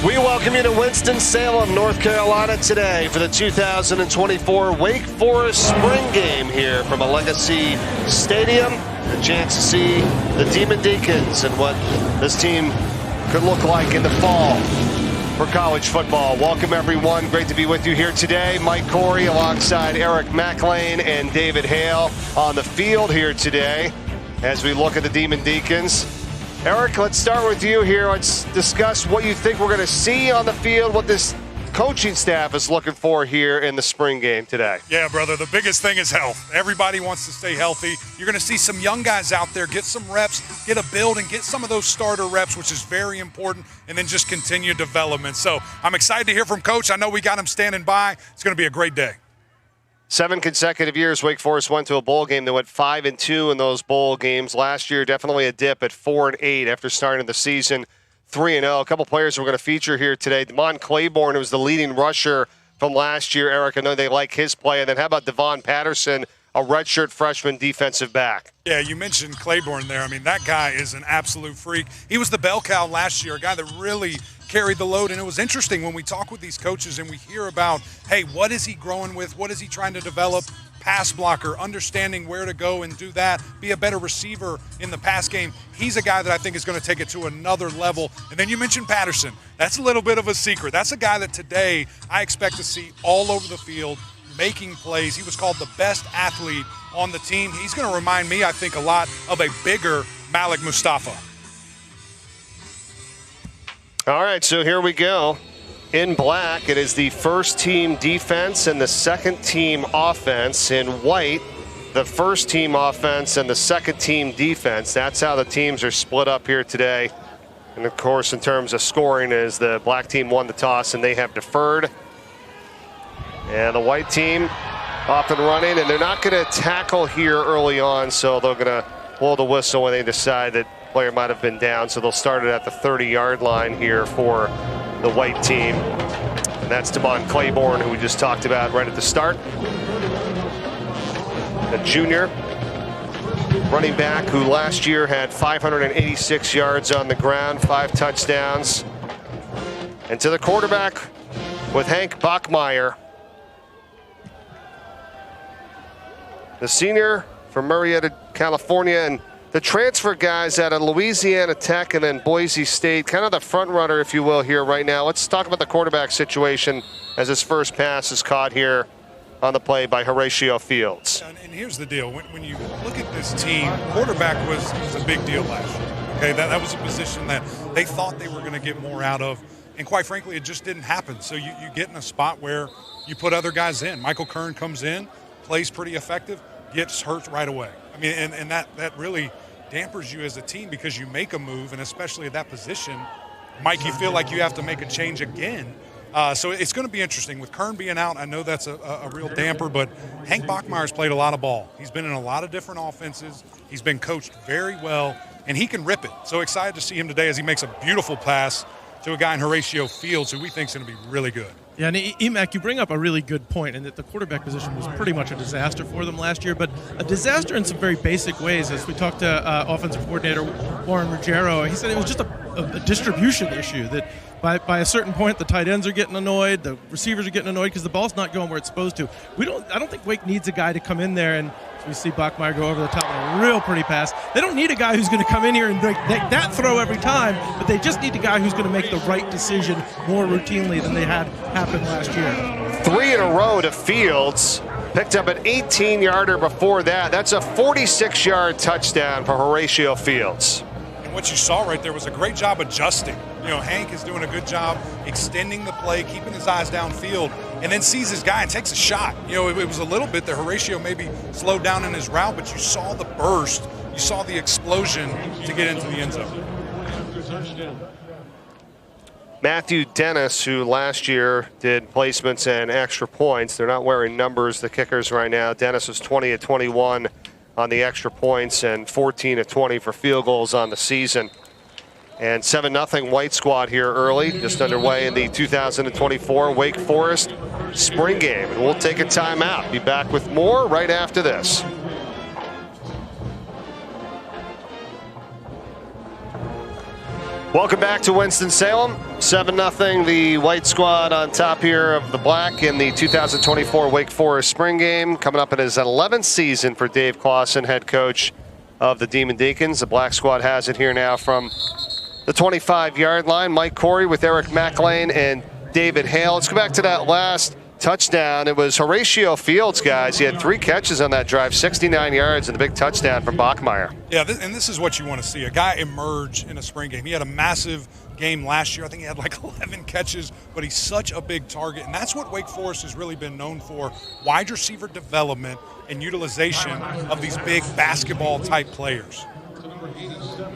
We welcome you to Winston-Salem, North Carolina today for the 2024 Wake Forest Spring Game here from a Legacy Stadium. A chance to see the Deacons and what this team could look like in the fall for college football. Welcome, everyone. Great to be with you here today. Mike Corey alongside Eric McLean and David Hale on the field here today as we look at the Deacons. Eric, let's start with you here. Let's discuss what you think we're going to see on the field, what this coaching staff is looking for here in the spring game today. Yeah, brother, the biggest thing is health. Everybody wants to stay healthy. You're going to see some young guys out there get some reps, get a build, and get some of those starter reps, which is very important, and then just continue development. So I'm excited to hear from Coach. I know we got him standing by. It's going to be a great day. 7 consecutive years Wake Forest went to a bowl game. They went 5-2 in those bowl games. Last year, definitely a dip at 4-8 after starting the season 3-0. A couple players we're going to feature here today. Devon Claiborne, who was the leading rusher from last year. Eric, I know they like his play. And then how about Devon Patterson, a redshirt freshman defensive back? Yeah, you mentioned Claiborne there. I mean, that guy is an absolute freak. He was the bell cow last year, a guy that really carried the load. And it was interesting when we talk with these coaches and we hear about, hey, what is he growing with? What is he trying to develop? Pass blocker, understanding where to go and do that, be a better receiver in the pass game. He's a guy that I think is going to take it to another level. And then you mentioned Patterson. That's a little bit of a secret. That's a guy that today I expect to see all over the field making plays. He was called the best athlete on the team. He's going to remind me, I think, a lot of a bigger Malik Mustafa. All right, so here we go. In black, it is the first team defense and the second team offense. In white, the first team offense and the second team defense. That's how the teams are split up here today. And of course, in terms of scoring, is the black team won the toss and they have deferred. And the white team off and running, and they're not going to tackle here early on, so they're going to blow the whistle when they decide that player might have been down, so they'll start it at the 30-yard line here for the white team. And that's Devon Claiborne, who we just talked about right at the start. A junior running back who last year had 586 yards on the ground, 5 touchdowns. And to the quarterback with Hank Bachmeier, the senior from Murrieta, California, and the transfer guys out of Louisiana Tech and then Boise State, kind of the front runner, if you will, here right now. Let's talk about the quarterback situation as his first pass is caught here on the play by Horatio Fields. And here's the deal. When you look at this team, quarterback was a big deal last year. Okay, that was a position that they thought they were going to get more out of. And quite frankly, it just didn't happen. So you get in a spot where you put other guys in. Michael Kern comes in, plays pretty effective, gets hurt right away. I mean, and that really dampers you as a team because you make a move, and especially at that position, Mike, you feel like you have to make a change again. So it's going to be interesting. With Kern being out, I know that's a real damper, but Hank Bachmeier's played a lot of ball. He's been in a lot of different offenses. He's been coached very well, and he can rip it. So excited to see him today as he makes a beautiful pass to a guy in Horatio Fields who we think is going to be really good. Yeah, and Emac, you bring up a really good point in that the quarterback position was pretty much a disaster for them last year, but a disaster in some very basic ways. As we talked to offensive coordinator Warren Ruggiero, he said it was just a distribution issue, that by a certain point the tight ends are getting annoyed, the receivers are getting annoyed because the ball's not going where it's supposed to. I don't think Wake needs a guy to come in there and we see Bachmeier go over the top with a real pretty pass. They don't need a guy who's going to come in here and make that throw every time, but they just need a guy who's going to make the right decision more routinely than they had happen last year. 3 in a row to Fields. Picked up an 18-yarder before that. That's a 46-yard touchdown for Horatio Fields. And what you saw right there was a great job adjusting. You know, Hank is doing a good job extending the play, keeping his eyes downfield, and then sees his guy and takes a shot. You know, it was a little bit that Horatio maybe slowed down in his route, but you saw the burst, you saw the explosion to get into the end zone. Matthew Dennis, who last year did placements and extra points. They're not wearing numbers, the kickers right now. Dennis was 20 of 21 on the extra points and 14 of 20 for field goals on the season. And 7-0 White Squad here early, just underway in the 2024 Wake Forest spring game. And we'll take a timeout. Be back with more right after this. Welcome back to Winston-Salem. 7-0, the white squad on top here of the black in the 2024 Wake Forest spring game. Coming up in his 11th season for Dave Clawson, head coach of the Deacons. The black squad has it here now from the 25-yard line. Mike Corey with Eric McLean and David Hale. Let's go back to that last touchdown. It was Horatio Fields, guys. He had 3 catches on that drive, 69 yards, and a big touchdown from Bachmeier. Yeah, and this is what you want to see. A guy emerge in a spring game. He had a massive game last year. I think he had like 11 catches, but he's such a big target. And that's what Wake Forest has really been known for, wide receiver development and utilization of these big basketball-type players.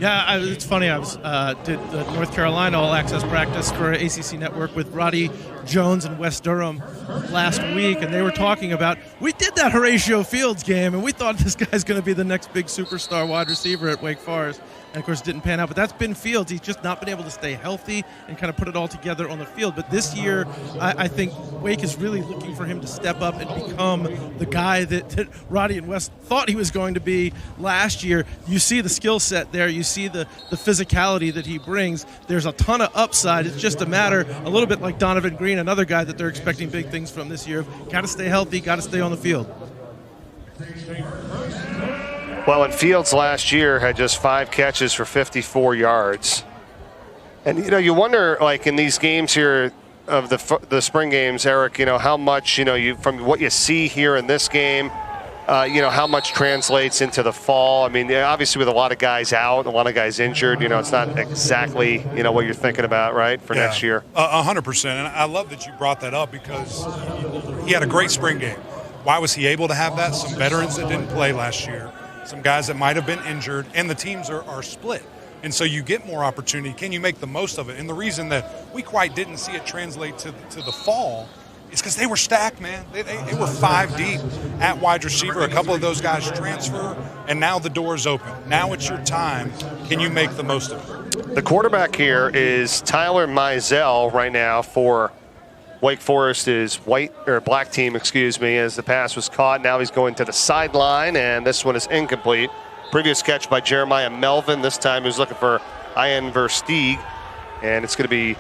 Yeah, it's funny. I was did the North Carolina all-access practice for ACC Network with Roddy Jones and Wes Durham last week, and they were talking about, we did that Horatio Fields game, and we thought this guy's going to be the next big superstar wide receiver at Wake Forest. And, of course, it didn't pan out. But that's been Fields. He's just not been able to stay healthy and kind of put it all together on the field. But this year, I think Wake is really looking for him to step up and become the guy that Roddy and Wes thought he was going to be last year. You see the skill set there. You see the physicality that he brings. There's a ton of upside. It's just a matter, a little bit like Donovan Green, another guy that they're expecting big things from this year. Got to stay healthy, got to stay on the field. Well, and Fields last year had just 5 catches for 54 yards. And, you wonder, like, in these games here of the spring games, Eric, how much, you from what you see here in this game, how much translates into the fall. I mean, obviously with a lot of guys out, a lot of guys injured, it's not exactly, what you're thinking about, right, for next year. 100%. And I love that you brought that up because he had a great spring game. Why was he able to have that? Some veterans that didn't play last year, some guys that might have been injured, and the teams are split. And so you get more opportunity. Can you make the most of it? And the reason that we quite didn't see it translate to the fall is because they were stacked, man. They were 5 deep at wide receiver. A couple of those guys transfer, and now the door's open. Now it's your time. Can you make the most of it? The quarterback here is Tyler Mizell right now for Wake Forest is black team, as the pass was caught. Now he's going to the sideline, and this one is incomplete. Previous catch by Jeremiah Melvin. This time he was looking for Ian Versteeg, and it's going to be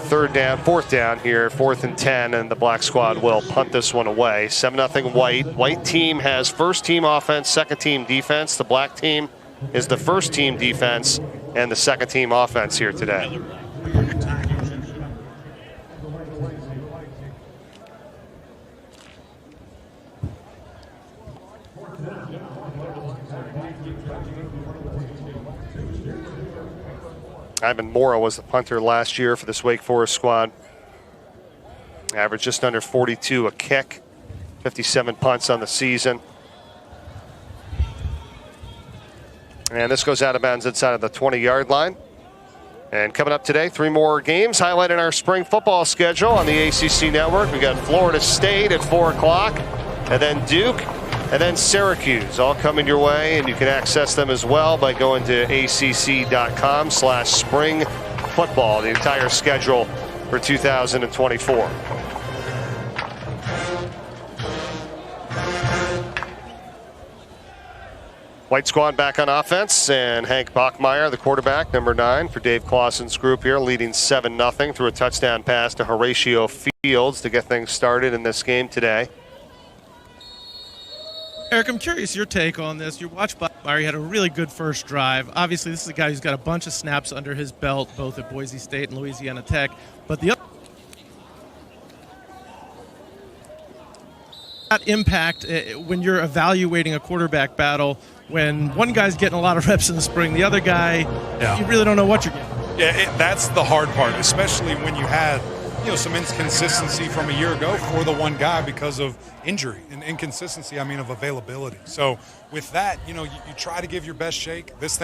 4th down here, 4th and 10, and the black squad will punt this one away. 7-0 white. White team has first team offense, second team defense. The black team is the first team defense and the second team offense here today. Ivan Mora was the punter last year for this Wake Forest squad. Averaged just under 42 a kick, 57 punts on the season. And this goes out of bounds inside of the 20-yard line. And coming up today, 3 more games highlighting our spring football schedule on the ACC Network. We got Florida State at 4 o'clock, and then Duke, and then Syracuse, all coming your way, and you can access them as well by going to acc.com/springfootball, the entire schedule for 2024. White squad back on offense, and Hank Bachmeier, the quarterback, number 9 for Dave Clawson's group here, leading 7-0 through a touchdown pass to Horatio Fields to get things started in this game today. Eric, I'm curious your take on this. You watched Bachmeier. He had a really good first drive. Obviously, this is a guy who's got a bunch of snaps under his belt, both at Boise State and Louisiana Tech. But the other impact when you're evaluating a quarterback battle, when one guy's getting a lot of reps in the spring, the other guy, you really don't know what you're getting. Yeah, that's the hard part, especially when you had some inconsistency from a year ago for the one guy because of injury and inconsistency, of availability. So with that, you try to give your best shake. This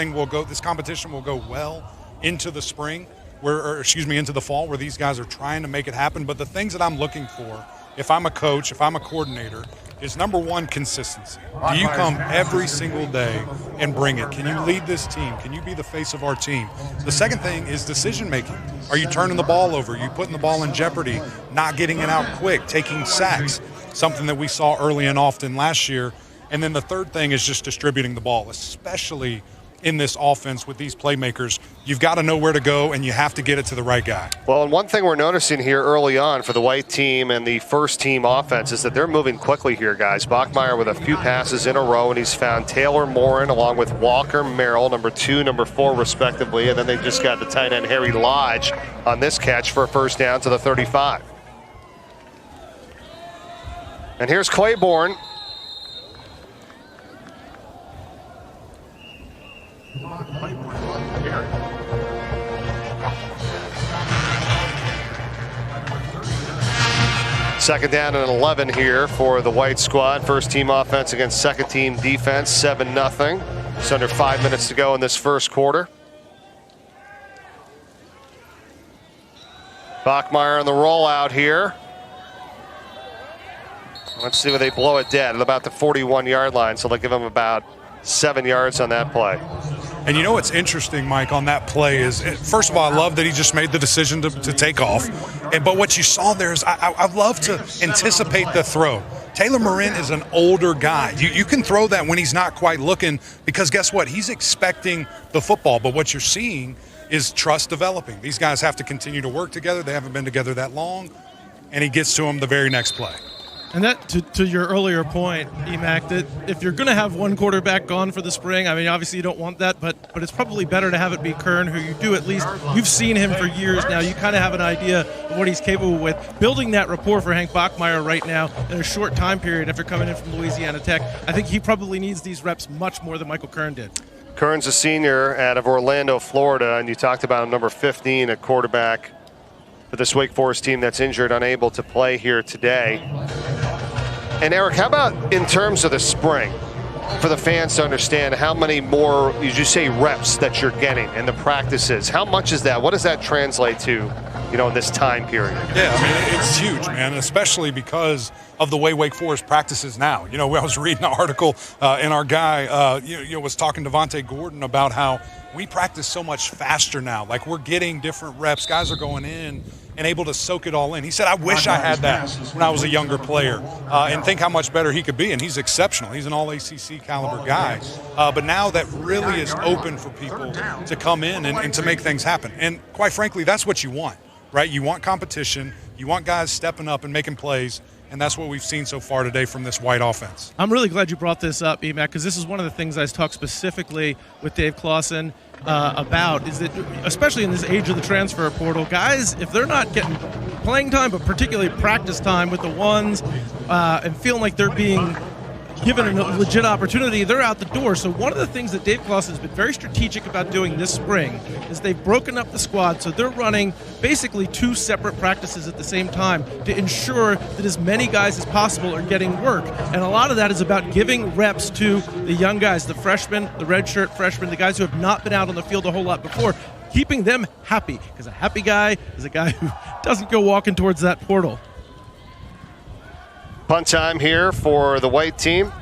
competition will go well into the spring, into the fall, where these guys are trying to make it happen. But the things that I'm looking for, if I'm a coach, if I'm a coordinator, is number 1, consistency. Do you come every single day and bring it? Can you lead this team? Can you be the face of our team? The second thing is decision making. Are you turning the ball over? Are you putting the ball in jeopardy? Not getting it out quick, taking sacks, something that we saw early and often last year. And then the third thing is just distributing the ball, especially in this offense with these playmakers. You've got to know where to go, and you have to get it to the right guy. Well, and one thing we're noticing here early on for the white team and the first team offense is that they're moving quickly here, guys. Bachmeier with a few passes in a row, and he's found Taylor Morin along with Walker Merrill, number 2, number 4, respectively. And then they just got the tight end Harry Lodge on this catch for a first down to the 35. And here's Claiborne. Second down and 11 here for the white squad. First team offense against second team defense, 7-0. It's under 5 minutes to go in this first quarter. Bachmeier on the rollout here. Let's see where they blow it dead at about the 41-yard line, so they'll give them about 7 yards on that play. And you know what's interesting, Mike, on that play is, first of all, I love that he just made the decision to take off. But what you saw there is I love to anticipate the throw. Taylor Morin is an older guy. You can throw that when he's not quite looking because guess what? He's expecting the football. But what you're seeing is trust developing. These guys have to continue to work together. They haven't been together that long. And he gets to him the very next play. And that, to your earlier point, Emac, that if you're going to have one quarterback gone for the spring, I mean, obviously you don't want that, but it's probably better to have it be Kern, who you do at least, you've seen him for years now. You kind of have an idea of what he's capable with. Building that rapport for Hank Bachmeier right now in a short time period after coming in from Louisiana Tech, I think he probably needs these reps much more than Michael Kern did. Kern's a senior out of Orlando, Florida, and you talked about him, number 15 at quarterback for this Wake Forest team that's injured, unable to play here today. And Eric, how about in terms of the spring, for the fans to understand how many more, as you say, reps that you're getting in the practices? How much is that? What does that translate to, in this time period? Yeah, I mean, it's huge, man, especially because of the way Wake Forest practices now. I was reading an article, and our guy, was talking to Vontae Gordon about how we practice so much faster now. Like, we're getting different reps. Guys are going in and able to soak it all in. He said, I wish I had that when I was a younger player, and think how much better he could be. And he's exceptional. He's an all-ACC caliber guy. But now that really is open for people to come in and to make things happen. And quite frankly, that's what you want, right? You want competition. You want guys stepping up and making plays. And that's what we've seen so far today from this white offense. I'm really glad you brought this up, Emac, because this is one of the things I talked specifically with Dave Clawson about, is that especially in this age of the transfer portal, guys, if they're not getting playing time, but particularly practice time with the ones and feeling like they're being given a legit opportunity, they're out the door. So one of the things that Dave Clawson has been very strategic about doing this spring is they've broken up the squad, so they're running basically 2 separate practices at the same time to ensure that as many guys as possible are getting work. And a lot of that is about giving reps to the young guys, the freshmen, the redshirt freshmen, the guys who have not been out on the field a whole lot before, keeping them happy, because a happy guy is a guy who doesn't go walking towards that portal. Punt time here for the white team.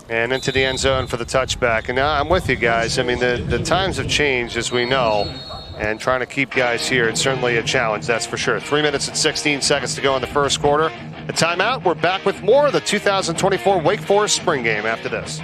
And into the end zone for the touchback. And now I'm with you guys. I mean, the times have changed, as we know. And trying to keep guys here, it's certainly a challenge, that's for sure. 3 minutes and 16 seconds to go in the first quarter. A timeout. We're back with more of the 2024 Wake Forest spring game after this.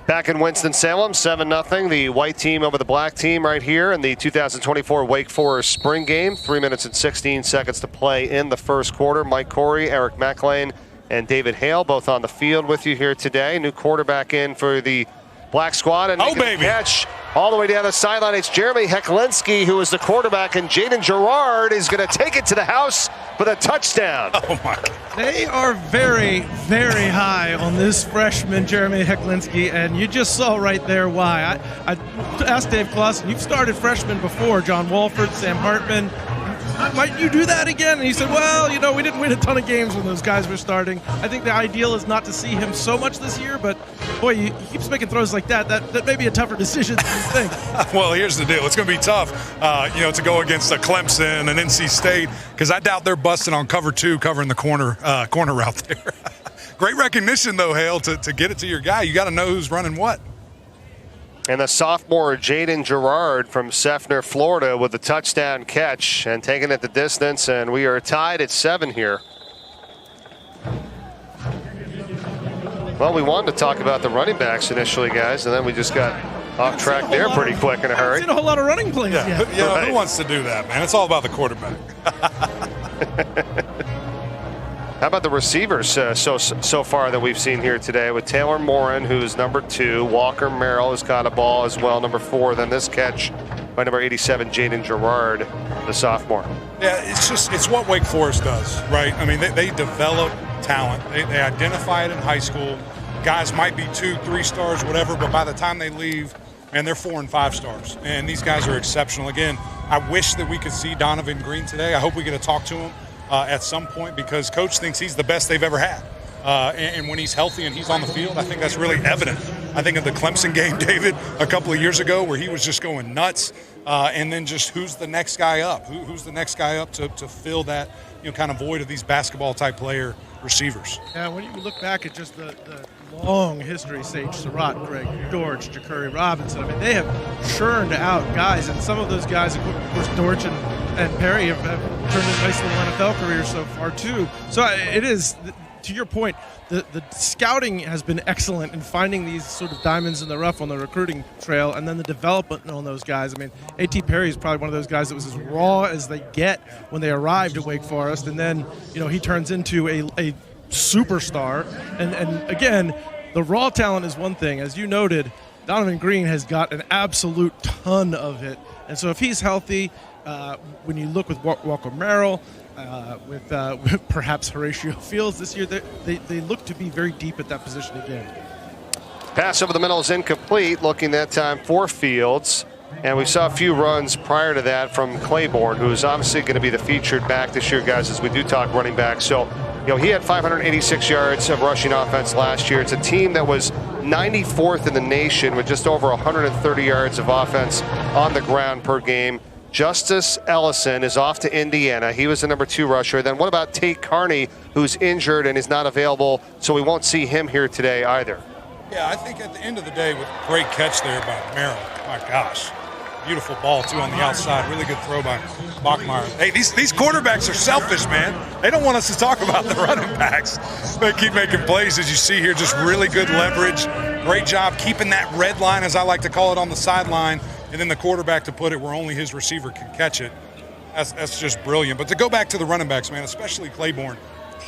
Back in Winston-Salem, 7-0. The white team over the black team right here in the 2024 Wake Forest spring game. 3 minutes and 16 seconds to play in the first quarter. Mike Corey, Eric McLean, and David Hale both on the field with you here today. New quarterback in for the black squad. And baby, catch all the way down the sideline. It's Jeremy Hecklinski, who is the quarterback, and Jaden Gerard is going to take it to the house for the touchdown. Oh, my God. They are very, very high on this freshman, Jeremy Hecklinski, and you just saw right there why. I asked Dave Clawson, you've started freshmen before, John Walford, Sam Hartman. Might you do that again? And he said, well, we didn't win a ton of games when those guys were starting. I think the ideal is not to see him so much this year, but boy, he keeps making throws like that. That may be a tougher decision than you think. Well, here's the deal. It's going to be tough, to go against a Clemson and NC State, because I doubt they're busting on cover 2, covering the corner route there. Great recognition, though, Hale, to get it to your guy. You got to know who's running what. And the sophomore Jaden Gerard from Seffner, Florida, with the touchdown catch and taking it the distance. And we are tied at 7 here. Well, we wanted to talk about the running backs initially, guys, and then we just got off track there pretty quick in a hurry. Seen a whole lot of running plays. Yeah, who wants to do that, man? It's all about the quarterback. How about the receivers so far that we've seen here today with Taylor Morin, who's number 2. Walker Merrill has got a ball as well, number 4. Then this catch by number 87, Jaden Gerard, the sophomore. Yeah, it's what Wake Forest does, right? I mean, they develop talent. They identify it in high school. Guys might be 2, 3 stars, whatever, but by the time they leave, man, they're 4 and 5 stars. And these guys are exceptional. Again, I wish that we could see Donovan Green today. I hope we get to talk to him at some point, because Coach thinks he's the best they've ever had. And when he's healthy and he's on the field, I think that's really evident. I think of the Clemson game, David, a couple of years ago, where he was just going nuts. And then just who's the next guy up? Who's the next guy up to fill that kind of void of these basketball-type player receivers? Yeah, when you look back at just the long history, Sage Surratt, Greg Dortch, Ja'Cory Robinson, I mean, they have churned out guys, and some of those guys, of course, Dortch and Perry have turned into nice little NFL careers so far, too. So it is, to your point, the scouting has been excellent in finding these sort of diamonds in the rough on the recruiting trail, and then the development on those guys. I mean, A.T. Perry is probably one of those guys that was as raw as they get when they arrived at Wake Forest, and then he turns into a superstar. And again, the raw talent is one thing. As you noted, Donovan Green has got an absolute ton of it, and so if he's healthy, when you look with Walker Merrill, with perhaps Horatio Fields this year, they look to be very deep at that position again. Pass over the middle is incomplete, looking that time for Fields. And we saw a few runs prior to that from Claiborne, who is obviously going to be the featured back this year, guys, as we do talk running back. So, he had 586 yards of rushing offense last year. It's a team that was 94th in the nation with just over 130 yards of offense on the ground per game. Justice Ellison is off to Indiana. He was the number 2 rusher. Then what about Tate Carney, who's injured and is not available, so we won't see him here today either? Yeah, I think at the end of the day, with a great catch there by Merrill, my gosh. Beautiful ball, too, on the outside. Really good throw by Bachmeier. Hey, these quarterbacks are selfish, man. They don't want us to talk about the running backs. They keep making plays, as you see here. Just really good leverage. Great job keeping that red line, as I like to call it, on the sideline. And then the quarterback to put it where only his receiver can catch it. That's just brilliant. But to go back to the running backs, man, especially Claiborne,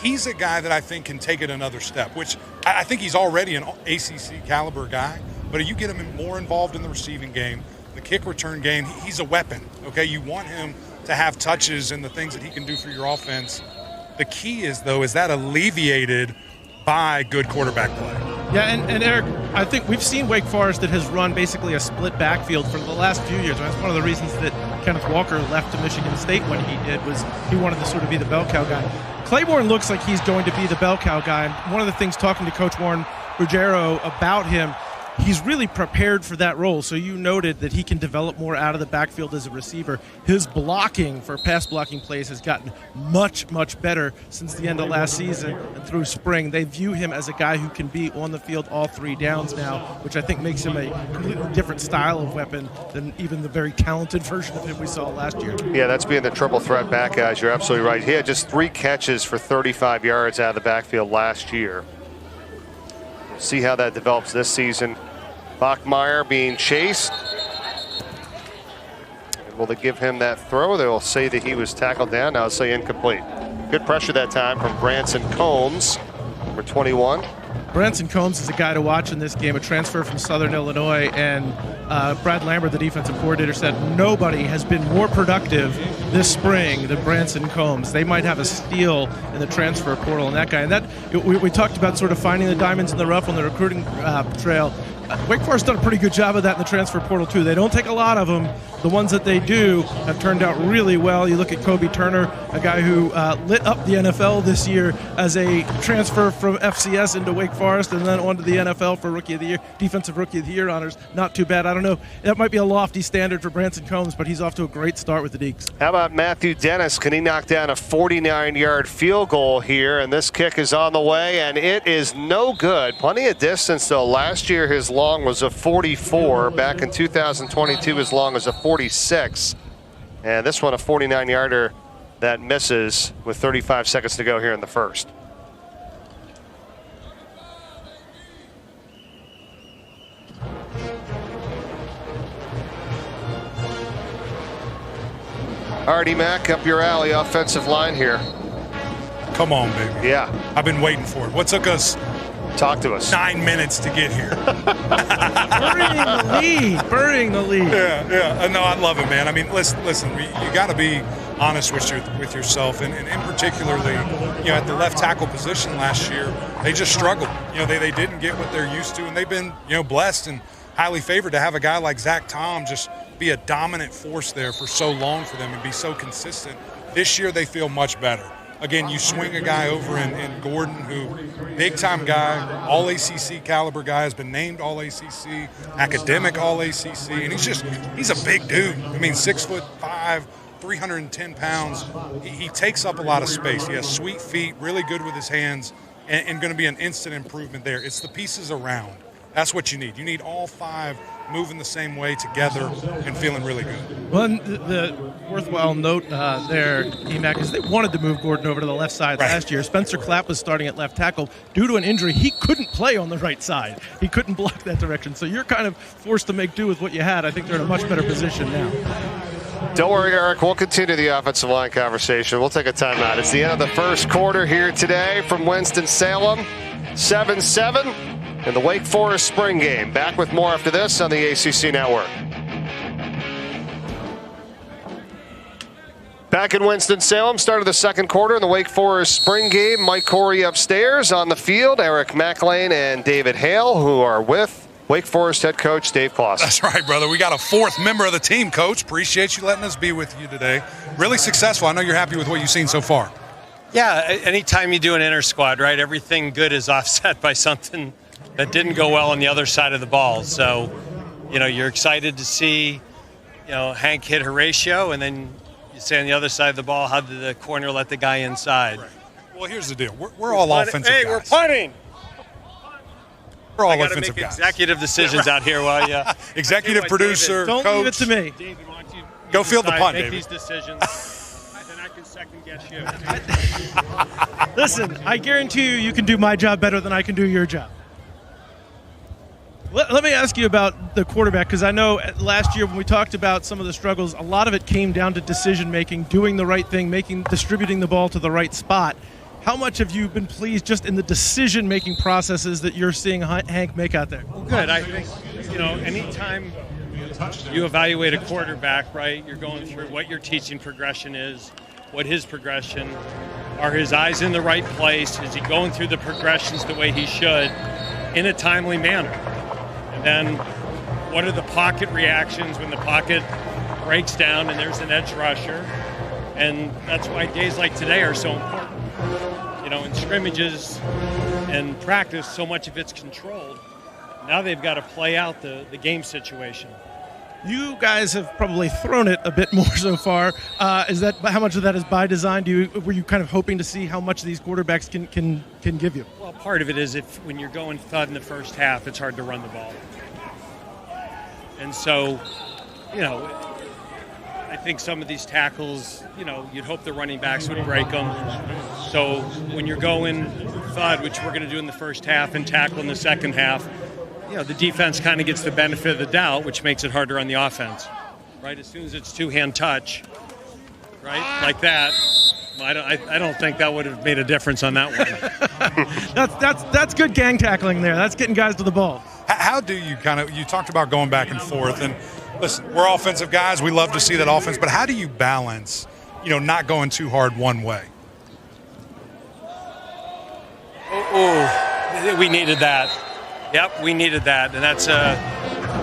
he's a guy that I think can take it another step, which I think he's already an ACC caliber guy. But you get him more involved in the receiving game, the kick return game, he's a weapon, okay? You want him to have touches and the things that he can do for your offense. The key is that alleviated by good quarterback play. Yeah, and Eric, I think we've seen Wake Forest that has run basically a split backfield for the last few years. That's one of the reasons that Kenneth Walker left to Michigan State when he did, was he wanted to sort of be the bell cow guy. Claiborne looks like he's going to be the bell cow guy. And one of the things, talking to Coach Warren Ruggiero about him, he's really prepared for that role. So you noted that he can develop more out of the backfield as a receiver. His blocking for pass blocking plays has gotten much, much better since the end of last season and through spring. They view him as a guy who can be on the field all 3 downs now, which I think makes him a completely different style of weapon than even the very talented version of him we saw last year. Yeah, that's being the triple threat back, guys. You're absolutely right. He had just 3 catches for 35 yards out of the backfield last year. See how that develops this season. Bachmeier being chased. And will they give him that throw? They will say that he was tackled down. Now they'll say incomplete. Good pressure that time from Branson Combs, number 21. Branson Combs is a guy to watch in this game, a transfer from Southern Illinois, and Brad Lambert, the defensive coordinator, said nobody has been more productive this spring than Branson Combs. They might have a steal in the transfer portal in that guy. And that we talked about sort of finding the diamonds in the rough on the recruiting trail. Wake Forest done a pretty good job of that in the transfer portal, too. They don't take a lot of them. The ones that they do have turned out really well. You look at Kobe Turner, a guy who lit up the NFL this year as a transfer from FCS into Wake Forest and then on to the NFL for Rookie of the Year, Defensive Rookie of the Year honors. Not too bad. I don't know. That might be a lofty standard for Branson Combs, but he's off to a great start with the Deacons. How about Matthew Dennis? Can he knock down a 49-yard field goal here? And this kick is on the way, and it is no good. Plenty of distance, though. Last year, his long was a 44. Back in 2022, his long was a 46. And this one, a 49-yarder that misses with 35 seconds to go here in the first. Artie Mack, up your alley, offensive line here. Come on, baby. Yeah. I've been waiting for it. What took us Talk to us. 9 minutes to get here? Burying the lead. Yeah. No, I love it, man. I mean, listen. You got to be honest with yourself, and particularly, at the left tackle position last year, they just struggled. They didn't get what they're used to, and they've been, blessed and highly favored to have a guy like Zach Tom just be a dominant force there for so long for them and be so consistent. This year, they feel much better. Again, you swing a guy over in Gordon, who big-time guy, all-ACC caliber guy, has been named all-ACC, academic all-ACC, and he's a big dude. I mean, 6'5", 310 pounds. He takes up a lot of space. He has sweet feet, really good with his hands, and going to be an instant improvement there. It's the pieces around. That's what you need. You need all five moving the same way together and feeling really good. Well, the worthwhile note there, EMAC, is they wanted to move Gordon over to the left side last year. Spencer Clapp was starting at left tackle. Due to an injury, he couldn't play on the right side. He couldn't block that direction. So you're kind of forced to make do with what you had. I think they're in a much better position now. Don't worry, Eric. We'll continue the offensive line conversation. We'll take a timeout. It's the end of the first quarter here today from Winston-Salem. 7-7. In the Wake Forest spring game. Back with more after this on the ACC Network. Back in Winston-Salem, start of the second quarter in the Wake Forest spring game. Mike Corey upstairs on the field. Eric McLean and David Hale, who are with Wake Forest head coach Dave Clawson. That's right, brother. We got a fourth member of the team, Coach. Appreciate you letting us be with you today. Really successful. I know you're happy with what you've seen so far. Yeah, anytime you do an inter squad, right, everything good is offset by something that didn't go well on the other side of the ball. So, you're excited to see, Hank hit Horatio, and then you say on the other side of the ball, how did the corner let the guy inside? Right. Well, here's the deal. We're all offensive guys. Hey, we're punting. We're all I gotta offensive make guys. Executive decisions out here while you. Executive producer, Don't coach. leave it to me. David, why don't you Go field the punt, make David. these decisions, then I can second guess you. Listen, I guarantee you can do my job better than I can do your job. Let me ask you about the quarterback, because I know last year when we talked about some of the struggles, a lot of it came down to decision-making, doing the right thing, distributing the ball to the right spot. How much have you been pleased just in the decision-making processes that you're seeing Hank make out there? Well, good. I think, anytime you evaluate a quarterback, right, you're going through what your teaching progression is, what his progression, are his eyes in the right place, is he going through the progressions the way he should in a timely manner? Then what are the pocket reactions when the pocket breaks down and there's an edge rusher? And that's why days like today are so important. In scrimmages and practice, so much of it's controlled. Now they've got to play out the game situation. You guys have probably thrown it a bit more so far. Is that how much of that is by design? Were you kind of hoping to see how much these quarterbacks can give you? Well, part of it is when you're going thud in the first half, it's hard to run the ball. And so, I think some of these tackles, you'd hope the running backs would break them. So when you're going thud, which we're going to do in the first half, and tackle in the second half, the defense kind of gets the benefit of the doubt, which makes it hard to run the offense. Right? As soon as it's two-hand touch, right, like that, I don't think that would have made a difference on that one. That's good gang tackling there. That's getting guys to the ball. How do you you talked about going back and forth, and listen, we're offensive guys. We love to see that offense, but how do you balance, not going too hard one way? Oh, we needed that. Yep, we needed that, and that's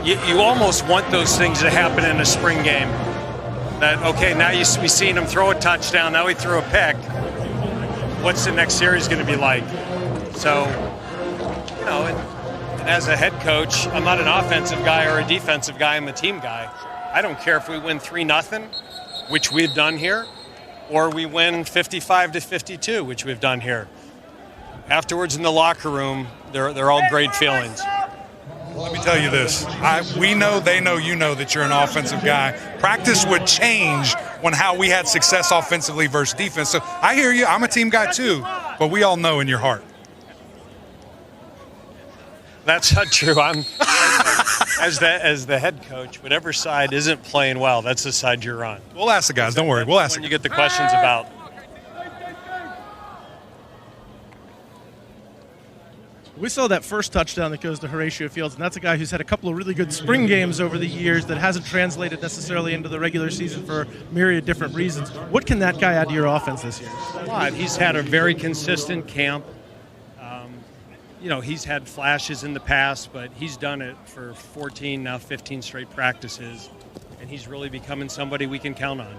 you almost want those things to happen in a spring game. That now we've seen him throw a touchdown. Now he threw a pick. What's the next series going to be like? So, and as a head coach, I'm not an offensive guy or a defensive guy. I'm a team guy. I don't care if we win 3-0, which we've done here, or we win 55-52, which we've done here. Afterwards in the locker room, they're all great feelings. Let me tell you this. We know, they know, you know that you're an offensive guy. Practice would change when how we had success offensively versus defense. So I hear you. I'm a team guy too, but we all know in your heart. That's not true. As the head coach, whatever side isn't playing well, that's the side you're on. We'll ask the guys. Don't worry. We'll ask. When you get the questions about. We saw that first touchdown that goes to Horatio Fields, and that's a guy who's had a couple of really good spring games over the years that hasn't translated necessarily into the regular season for myriad different reasons. What can that guy add to your offense this year? A lot. He's had a very consistent camp. He's had flashes in the past, but he's done it for 14, now 15 straight practices, and he's really becoming somebody we can count on.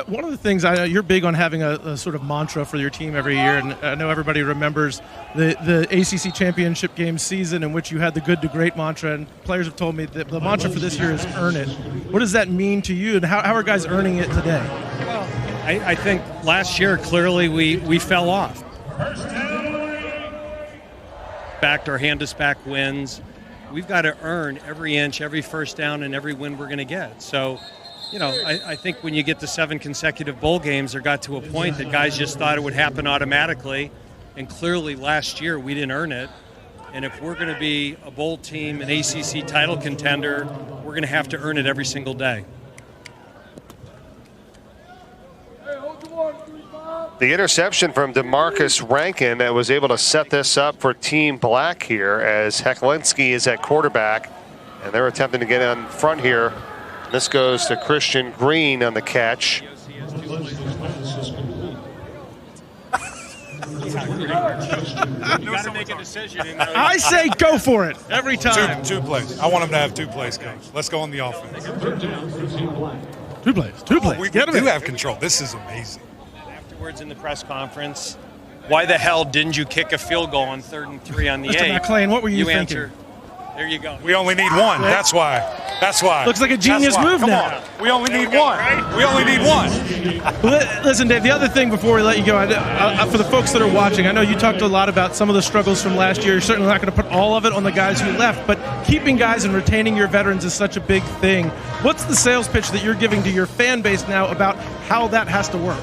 One of the things, you're big on having a sort of mantra for your team every year, and I know everybody remembers the ACC championship game season in which you had the good to great mantra, and players have told me that the mantra for this year is earn it. What does that mean to you, and how are guys earning it today? Well, I think last year, clearly, we fell off. Backed our hand-us-back wins. We've got to earn every inch, every first down, and every win we're going to get. So, I think when you get to 7 consecutive bowl games, there got to a point that guys just thought it would happen automatically, and clearly last year we didn't earn it. And if we're going to be a bowl team, an ACC title contender, we're going to have to earn it every single day. The interception from DeMarcus Rankin that was able to set this up for Team Black here as Hecklinski is at quarterback, and they're attempting to get in front here. This goes to Christian Green on the catch. You got to make a decision. I say go for it every time. Two plays. I want him to have 2 plays, Coach. Let's go on the offense. 2 plays. 2 plays. We Get him do in. have control. This is amazing. Afterwards in the press conference, why the hell didn't you kick a field goal on 3rd and 3 on the Mr. 8? McClain, what were you thinking? Answer. There you go. We only need 1. That's why. That's why. Looks like a genius move Come now. on. We only need 1. We only need 1. Listen, Dave, the other thing before we let you go, for the folks that are watching, I know you talked a lot about some of the struggles from last year. You're certainly not going to put all of it on the guys who left, but keeping guys and retaining your veterans is such a big thing. What's the sales pitch that you're giving to your fan base now about how that has to work?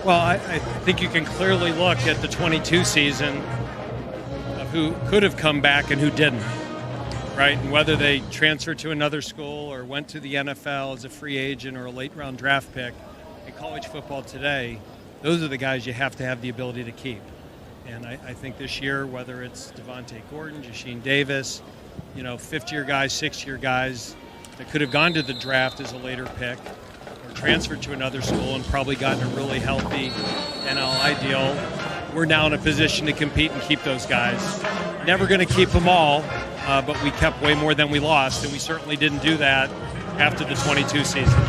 Well, I think you can clearly look at the 22 season of who could have come back and who didn't, right? And whether they transferred to another school or went to the NFL as a free agent or a late-round draft pick. In college football today, those are the guys you have to have the ability to keep. And I think this year, whether it's Devontae Gordon, Jasheen Davis, fifth-year guys, sixth-year guys that could have gone to the draft as a later pick, transferred to another school and probably gotten a really healthy NLI deal. We're now in a position to compete and keep those guys. Never going to keep them all, but we kept way more than we lost, and we certainly didn't do that after the 22 season.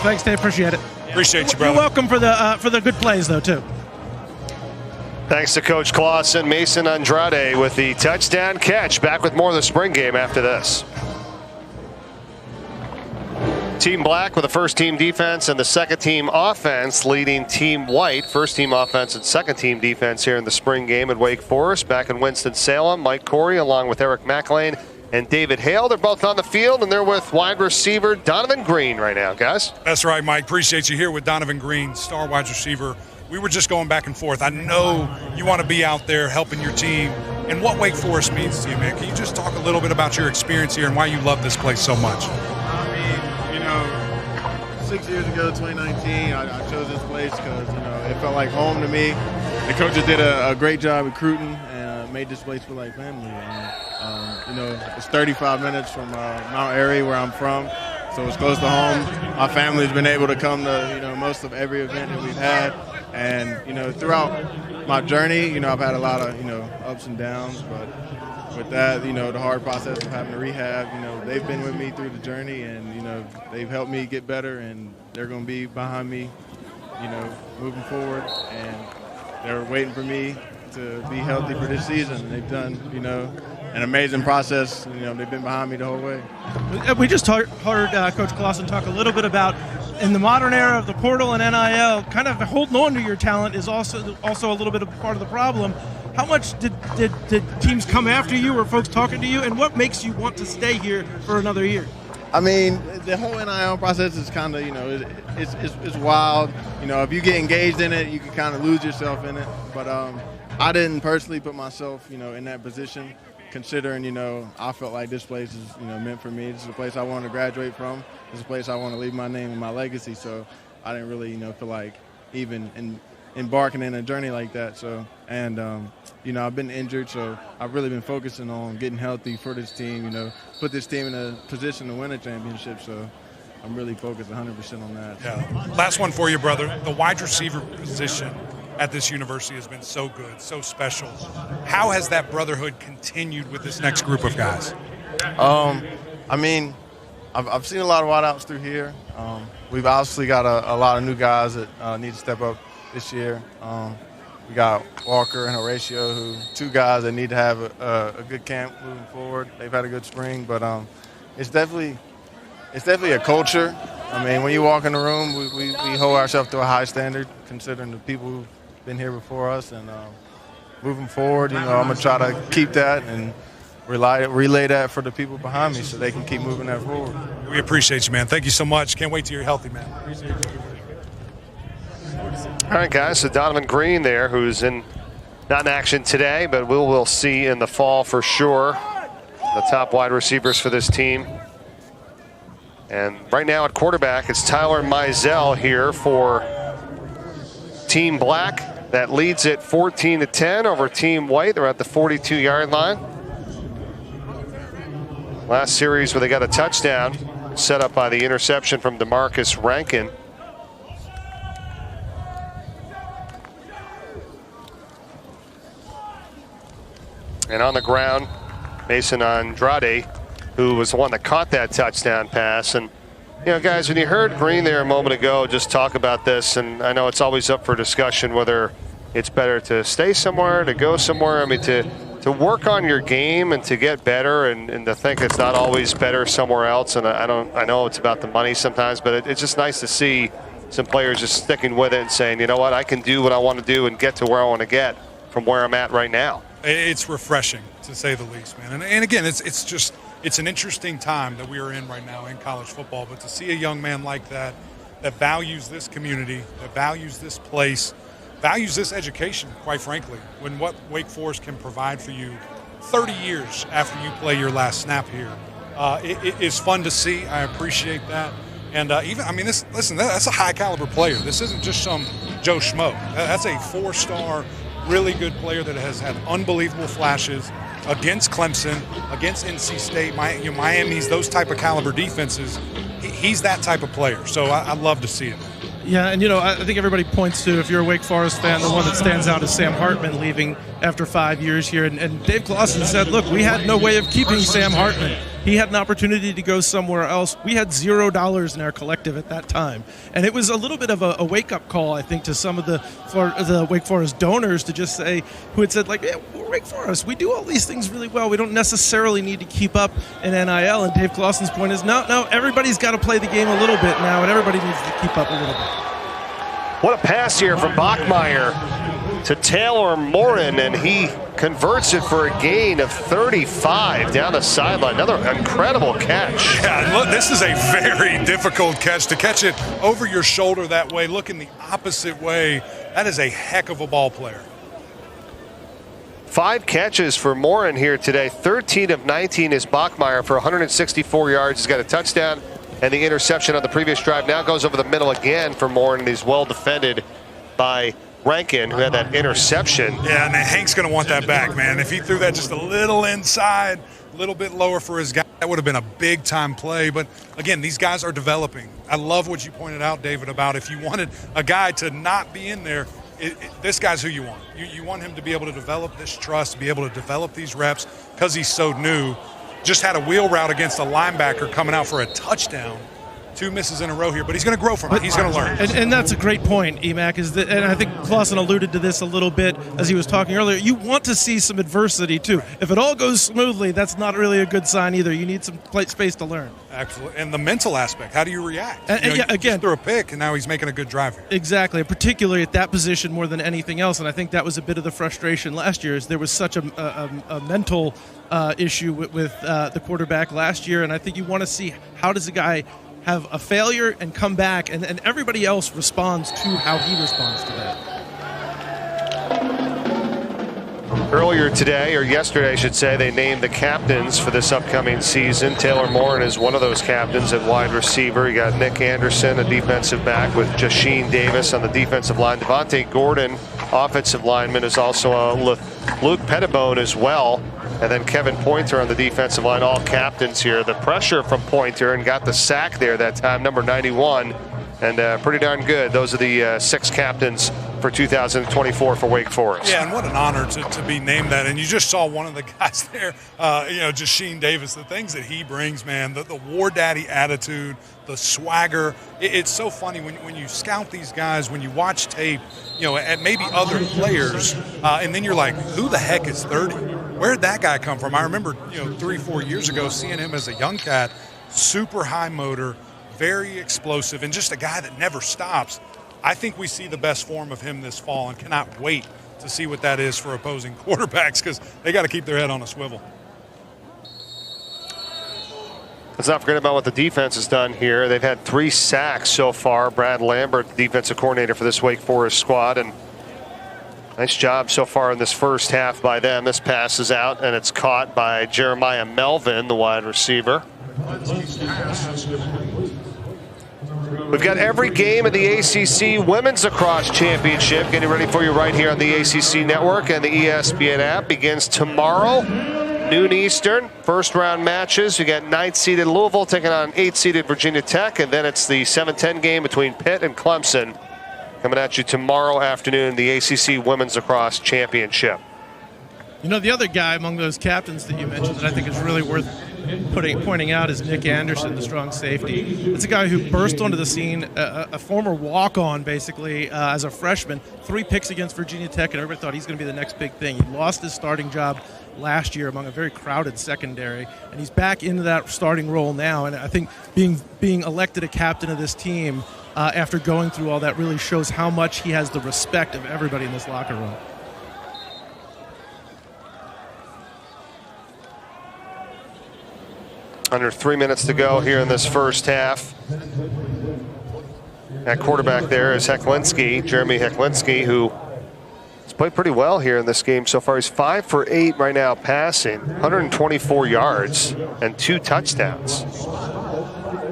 Thanks, Dave. Appreciate it. Appreciate you, brother. You're welcome for the good plays, though, too. Thanks to Coach Clawson. Mason Andrade with the touchdown catch. Back with more of the spring game after this. Team Black with the first team defense and the second team offense leading Team White. First team offense and second team defense here in the spring game at Wake Forest. Back in Winston-Salem, Mike Corey along with Eric McLean and David Hale. They're both on the field, and they're with wide receiver Donovan Green right now, guys. That's right, Mike. Appreciate you here with Donovan Green, star wide receiver. We were just going back and forth. I know you want to be out there helping your team and what Wake Forest means to you, man. Can you just talk a little bit about your experience here and why you love this place so much? 6 years ago, 2019, I chose this place because, it felt like home to me. The coaches did a great job recruiting and made this place feel like family. It's 35 minutes from Mount Airy, where I'm from, so it's close to home. My family's been able to come to, most of every event that we've had. And, throughout my journey, I've had a lot of, ups and downs, but with that, the hard process of having to rehab, they've been with me through the journey, and, they've helped me get better, and they're going to be behind me, moving forward, and they're waiting for me to be healthy for this season. They've done, an amazing process. They've been behind me the whole way. We just heard Coach Clawson talk a little bit about, in the modern era of the portal and NIL, kind of holding on to your talent is also a little bit of part of the problem. How much did teams come after you, or folks talking to you, and what makes you want to stay here for another year? I mean, the whole NIL process is kind of, it's wild. If you get engaged in it, you can kind of lose yourself in it. But I didn't personally put myself, in that position. considering, I felt like this place is, meant for me. This is a place I want to graduate from. This is a place I want to leave my name and my legacy. So I didn't really, feel like even embarking in a journey like that. So, and, I've been injured, so I've really been focusing on getting healthy for this team, put this team in a position to win a championship. So I'm really focused 100% on that. Yeah. Last one for you, brother. The wide receiver position at this university has been so good, so special. How has that brotherhood continued with this next group of guys? I've seen a lot of wideouts through here. We've obviously got a lot of new guys that need to step up this year. We got Walker and Horatio, two guys that need to have a good camp moving forward. They've had a good spring, but it's definitely a culture. When you walk in the room, we hold ourselves to a high standard, considering the people who've been here before us. And moving forward, I'm going to try to keep that and relay that for the people behind me so they can keep moving that forward. We appreciate you, man. Thank you so much. Can't wait till you're healthy, man. All right, guys, so Donovan Green there, who's not in action today, but we'll see in the fall for sure. The top wide receivers for this team. And right now at quarterback, it's Tyler Mizell here for Team Black. That leads it 14-10 over Team White. They're at the 42-yard line. Last series where they got a touchdown, set up by the interception from DeMarcus Rankin. And on the ground, Mason Andrade, who was the one that caught that touchdown pass. And, guys, when you heard Green there a moment ago just talk about this, and I know it's always up for discussion whether it's better to stay somewhere, to go somewhere. To work on your game and to get better and to think it's not always better somewhere else. And I know it's about the money sometimes, but it's just nice to see some players just sticking with it and saying, you know what, I can do what I want to do and get to where I want to get from where I'm at right now. It's refreshing, to say the least, man. And again, it's an interesting time that we are in right now in college football. But to see a young man like that values this community, that values this place, values this education, quite frankly, when what Wake Forest can provide for you 30 years after you play your last snap here, it is fun to see. I appreciate that. And that's a high-caliber player. This isn't just some Joe Schmo. That's a four-star, really good player that has had unbelievable flashes against Clemson, against NC State, Miami's, those type of caliber defenses. He's that type of player. So I love to see it. Yeah, and I think everybody points to, if you're a Wake Forest fan, the one that stands out is Sam Hartman leaving after 5 years here. And Dave Clawson said, look, we had no way of keeping Sam Hartman. He had an opportunity to go somewhere else. We had $0 in our collective at that time. And it was a little bit of a wake-up call, I think, to some of the Wake Forest donors to just say, who had said, like, yeah, we're Wake Forest. We do all these things really well. We don't necessarily need to keep up in NIL. And Dave Clawson's point is, no, everybody's got to play the game a little bit now, and everybody needs to keep up a little bit. What a pass here from Bachmeier to Taylor Morin, and he converts it for a gain of 35 down the sideline. Another incredible catch. Yeah, look, this is a very difficult catch. To catch it over your shoulder that way, looking the opposite way, that is a heck of a ball player. 5 catches for Morin here today. 13 of 19 is Bachmeier for 164 yards. He's got a touchdown. And the interception on the previous drive now goes over the middle again for Morin, and he's well defended by Rankin, who had that interception. Yeah, and Hank's going to want that back, man. If he threw that just a little inside, a little bit lower for his guy, that would have been a big-time play. But, again, these guys are developing. I love what you pointed out, David, about if you wanted a guy to not be in there, this guy's who you want. You want him to be able to develop this trust, be able to develop these reps because he's so new. Just had a wheel route against a linebacker coming out for a touchdown. 2 misses in a row here, but he's going to grow from it. He's going to learn. And that's a great point, Emac, and I think Clawson alluded to this a little bit as he was talking earlier. You want to see some adversity, too. If it all goes smoothly, that's not really a good sign either. You need some space to learn. Absolutely. And the mental aspect, how do you react? Again, threw a pick, and now he's making a good drive here. Exactly, particularly at that position more than anything else. And I think that was a bit of the frustration last year, is there was such a mental issue with the quarterback last year. And I think you want to see, how does a guy have a failure and come back, and everybody else responds to how he responds to that. Earlier today, or yesterday I should say, they named the captains for this upcoming season. Taylor Morin is one of those captains at wide receiver. You got Nick Anderson, a defensive back, with Jasheen Davis on the defensive line. Devontae Gordon, offensive lineman, is also Luke Pettibone as well. And then Kevin Pointer on the defensive line, all captains here. The pressure from Pointer, and got the sack there that time, number 91. And pretty darn good. Those are the 6 captains for 2024 for Wake Forest. Yeah, and what an honor to be named that. And you just saw one of the guys there, Jasheen Davis, the things that he brings, man, the war daddy attitude, the swagger. It's so funny when you scout these guys, when you watch tape, at maybe other players, and then you're like, who the heck is 30? Where'd that guy come from? I remember, 3-4 years ago seeing him as a young cat, super high motor, very explosive, and just a guy that never stops. I think we see the best form of him this fall, and cannot wait to see what that is for opposing quarterbacks, because they got to keep their head on a swivel. Let's not forget about what the defense has done here. They've had 3 sacks so far. Brad Lambert, the defensive coordinator for this Wake Forest squad, and nice job so far in this first half by them. This pass is out, and it's caught by Jeremiah Melvin, the wide receiver. We've got every game of the ACC Women's Lacrosse Championship getting ready for you right here on the ACC Network, and the ESPN app begins tomorrow, noon Eastern. First round matches. You got 9th-seeded Louisville taking on 8th-seeded Virginia Tech, and then it's the 7-10 game between Pitt and Clemson coming at you tomorrow afternoon, the ACC Women's Lacrosse Championship. The other guy among those captains that you mentioned that I think is really worth pointing out is Nick Anderson, the strong safety. It's a guy who burst onto the scene, a former walk-on basically as a freshman, 3 picks against Virginia Tech, and everybody thought he's going to be the next big thing. He lost his starting job last year among a very crowded secondary, and he's back into that starting role now. And I think being elected a captain of this team after going through all that really shows how much he has the respect of everybody in this locker room. Under 3 minutes to go here in this first half. At quarterback there is Hecklinski, Jeremy Hecklinski, who has played pretty well here in this game so far. He's 5 for 8 right now passing, 124 yards and 2 touchdowns.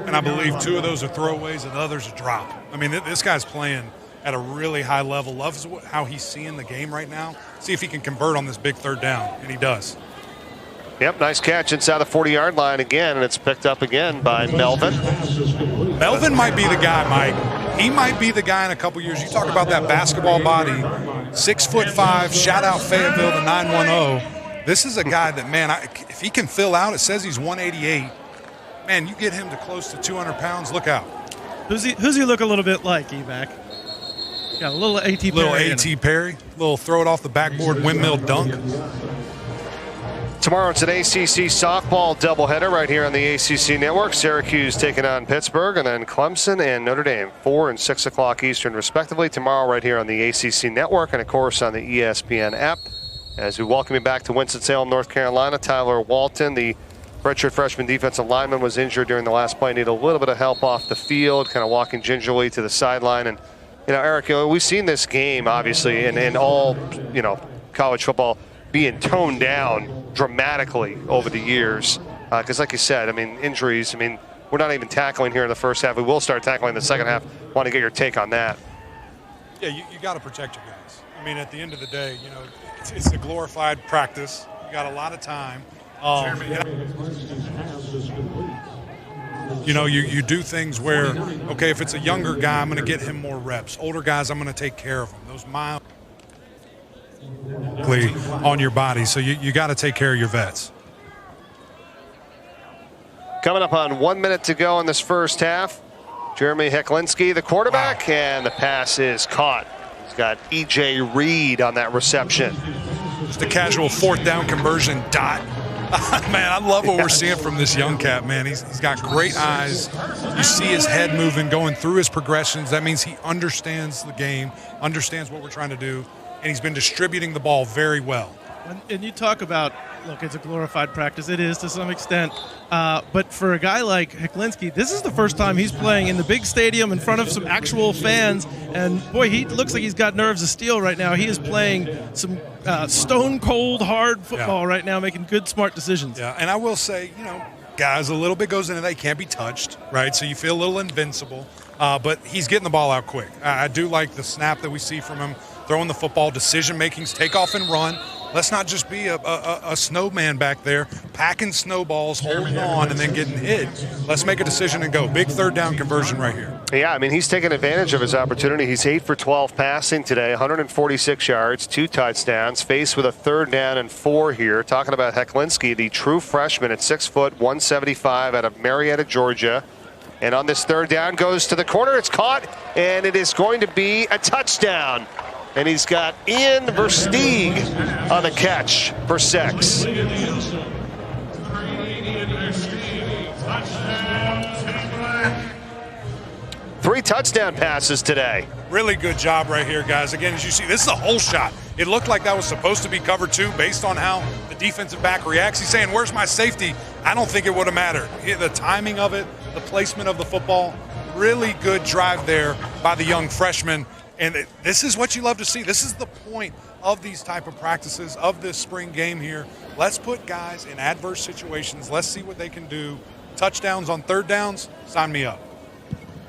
And I believe 2 of those are throwaways and others a drop. I mean, this guy's playing at a really high level. Loves how he's seeing the game right now. See if he can convert on this big 3rd down, and he does. Yep, nice catch inside the 40-yard line again, and it's picked up again by Melvin. Melvin might be the guy, Mike. He might be the guy in a couple years. You talk about that basketball body, 6'5", shout out Fayetteville, the 910. This is a guy that, man, if he can fill out, it says he's 188. Man, you get him to close to 200 pounds, look out. Who's he look a little bit like, Evac? Got a little A.T. Perry. Little A.T. Perry, little throw it off the backboard windmill dunk. Tomorrow it's an ACC softball doubleheader right here on the ACC Network. Syracuse taking on Pittsburgh, and then Clemson and Notre Dame, 4 and 6 o'clock Eastern respectively. Tomorrow right here on the ACC Network, and of course on the ESPN app. As we welcome you back to Winston-Salem, North Carolina, Tyler Walton, the redshirt freshman defensive lineman, was injured during the last play. Needed a little bit of help off the field, kind of walking gingerly to the sideline. And Eric, we've seen this game obviously in all college football being toned down dramatically over the years, because like you said, injuries, we're not even tackling here in the first half. We will start tackling in the second half. Want to get your take on that. Yeah, you got to protect your guys. At the end of the day, it's a glorified practice. You got a lot of time. You do things where, okay, if it's a younger guy, I'm going to get him more reps. Older guys, I'm going to take care of them. Those miles on your body, so you got to take care of your vets. Coming up on 1 minute to go in this first half, Jeremy Hecklinski, the quarterback, and the pass is caught. He's got E.J. Reed on that reception. Just a casual 4th down conversion dot. Man, I love what we're seeing from this young cat, man. He's got great eyes. You see his head moving, going through his progressions. That means he understands the game, understands what we're trying to do, and he's been distributing the ball very well. And you talk about, look, it's a glorified practice. It is to some extent. But for a guy like Hecklinski, this is the first time he's playing in the big stadium in front of some actual fans. And, boy, he looks like he's got nerves of steel right now. He is playing some stone-cold, hard football right now, making good, smart decisions. Yeah, and I will say, guys, a little bit goes into that. He can't be touched, right? So you feel a little invincible. But he's getting the ball out quick. I do like the snap that we see from him, throwing the football, decision-makings, take off and run. Let's not just be a snowman back there, packing snowballs, holding on, and then getting hit. Let's make a decision and go. Big third down conversion right here. Yeah, I mean, he's taking advantage of his opportunity. He's 8 for 12 passing today, 146 yards, 2 touchdowns, faced with a 3rd down and 4 here. Talking about Hecklinski, the true freshman at 6 foot, 175 out of Marietta, Georgia. And on this 3rd down, goes to the corner. It's caught, and it is going to be a touchdown. And he's got Ian Versteeg on the catch for 6. Three touchdown passes today. Really good job right here, guys. Again, as you see, this is a hole shot. It looked like that was supposed to be cover 2 based on how the defensive back reacts. He's saying, where's my safety? I don't think it would have mattered. The timing of it, the placement of the football, really good drive there by the young freshman. And this is what you love to see. This is the point of these type of practices, of this spring game here. Let's put guys in adverse situations. Let's see what they can do. Touchdowns on 3rd downs, sign me up.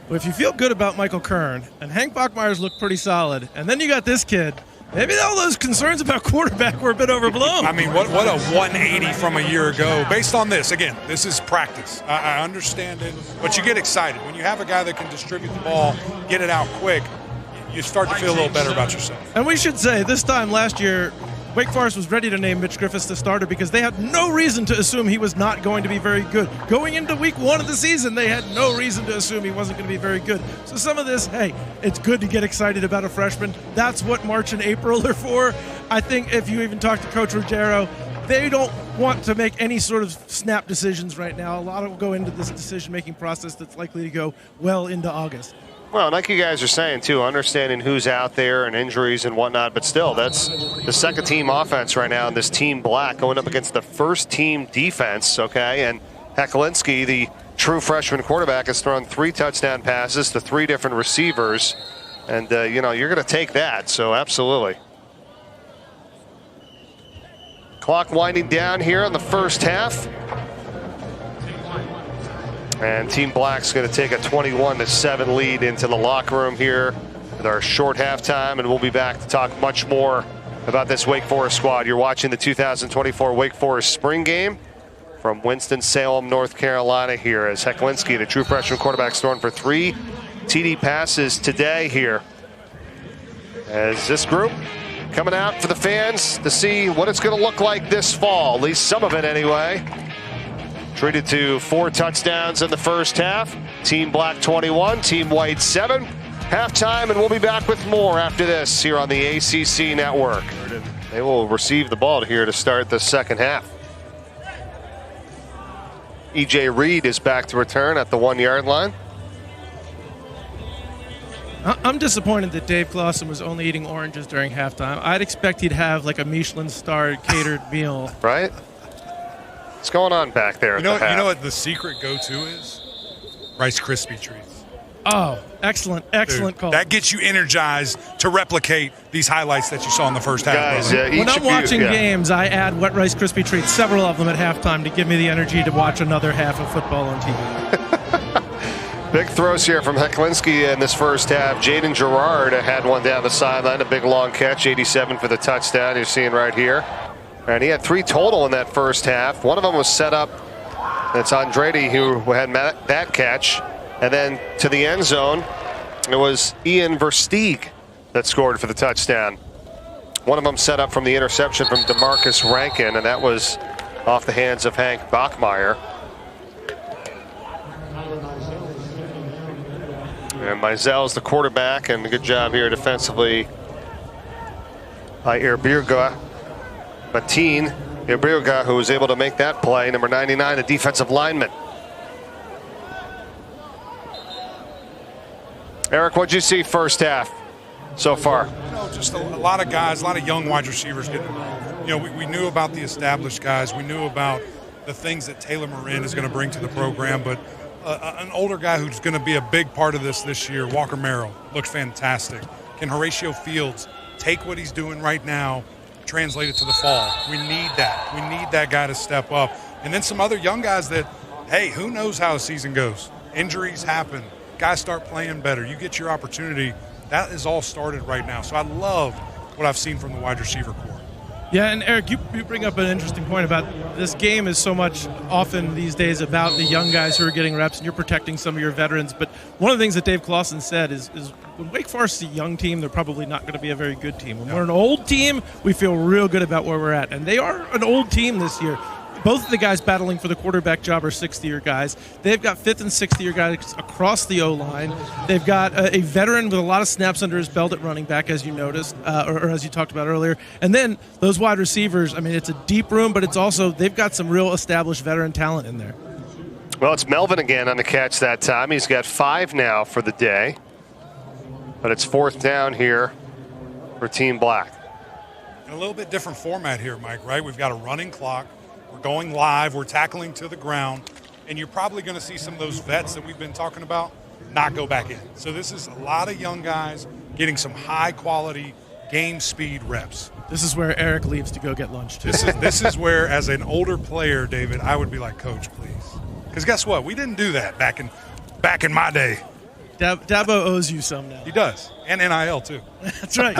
Well, if you feel good about Michael Kern, and Hank Bachmeier's looked pretty solid, and then you got this kid, maybe all those concerns about quarterback were a bit overblown. I mean, what a 180 from a year ago based on this. Again, this is practice. I understand it, but you get excited. When you have a guy that can distribute the ball, get it out quick, you start to feel a little better about yourself. And we should say, this time last year, Wake Forest was ready to name Mitch Griffiths the starter because they had no reason to assume he was not going to be very good. Going into week 1 of the season, they had no reason to assume he wasn't going to be very good. So some of this, hey, it's good to get excited about a freshman. That's what March and April are for. I think if you even talk to Coach Ruggiero, they don't want to make any sort of snap decisions right now. A lot will go into this decision-making process that's likely to go well into August. Well, like you guys are saying, too, understanding who's out there and injuries and whatnot, but still, that's the second-team offense right now, and this team black going up against the first-team defense, okay? And Hecklinski, the true freshman quarterback, has thrown 3 touchdown passes to 3 different receivers, and, you're going to take that, so absolutely. Clock winding down here in the first half. And Team Black's going to take a 21-7 lead into the locker room here with our short halftime, and we'll be back to talk much more about this Wake Forest squad. You're watching the 2024 Wake Forest spring game from Winston-Salem, North Carolina here as Hecklinski, the true freshman quarterback, throwing for 3 TD passes today here. As this group coming out for the fans to see what it's going to look like this fall, at least some of it anyway. Treated to 4 touchdowns in the first half. Team Black 21, Team White 7. Halftime, and we'll be back with more after this here on the ACC Network. They will receive the ball here to start the second half. E.J. Reed is back to return at the 1-yard line. I'm disappointed that Dave Clawson was only eating oranges during halftime. I'd expect he'd have like a Michelin-starred catered meal. Right? What's going on back there? You know what the secret go-to is? Rice Krispie treats. Oh, excellent call. That gets you energized to replicate these highlights that you saw in the first half. Guys, when I'm watching games, I add wet Rice Krispie treats, several of them at halftime, to give me the energy to watch another half of football on TV. Big throws here from Hecklinski in this first half. Jaden Gerard had one down the sideline, a big long catch, 87 for the touchdown you're seeing right here. And he had 3 total in that first half. One of them was set up. It's Andrade who had that catch. And then to the end zone, it was Ian Versteeg that scored for the touchdown. One of them set up from the interception from DeMarcus Rankin, and that was off the hands of Hank Bachmeier. And Mizell's the quarterback, and a good job here defensively by Irbirga. Mateen Irbirga, who was able to make that play, number 99, a defensive lineman. Eric, what'd you see first half so far? Just a lot of guys, a lot of young wide receivers getting involved. we knew about the established guys. We knew about the things that Taylor Morin is going to bring to the program, but an older guy who's going to be a big part of this year, Walker Merrill, looks fantastic. Can Horatio Fields take what he's doing right now, translate it to the fall? We need that. We need that guy to step up. And then some other young guys that, hey, who knows how a season goes? Injuries happen. Guys start playing better. You get your opportunity. That is all started right now. So I love what I've seen from the wide receiver corps. Yeah, and Eric, you bring up an interesting point about this game is so much often these days about the young guys who are getting reps, and you're protecting some of your veterans. But one of the things that Dave Clawson said is when Wake Forest is a young team, they're probably not going to be a very good team. When we're an old team, we feel real good about where we're at. And they are an old team this year. Both of the guys battling for the quarterback job are 60-year guys. They've got 5th and 60-year guys across the O-line. They've got a veteran with a lot of snaps under his belt at running back, as you noticed, or as you talked about earlier. And then those wide receivers, I mean, it's a deep room, but it's also they've got some real established veteran talent in there. Well, it's Melvin again on the catch that time. He's got 5 now for the day. But it's 4th down here for Team Black. And a little bit different format here, Mike, right? We've got a running clock. We're going live. We're tackling to the ground. And you're probably going to see some of those vets that we've been talking about not go back in. So this is a lot of young guys getting some high-quality game speed reps. This is where Eric leaves to go get lunch, too. This is where, as an older player, David, I would be like, Coach, please. Because guess what? We didn't do that back in my day. Dabo owes you some now. He does. And NIL, too. That's right.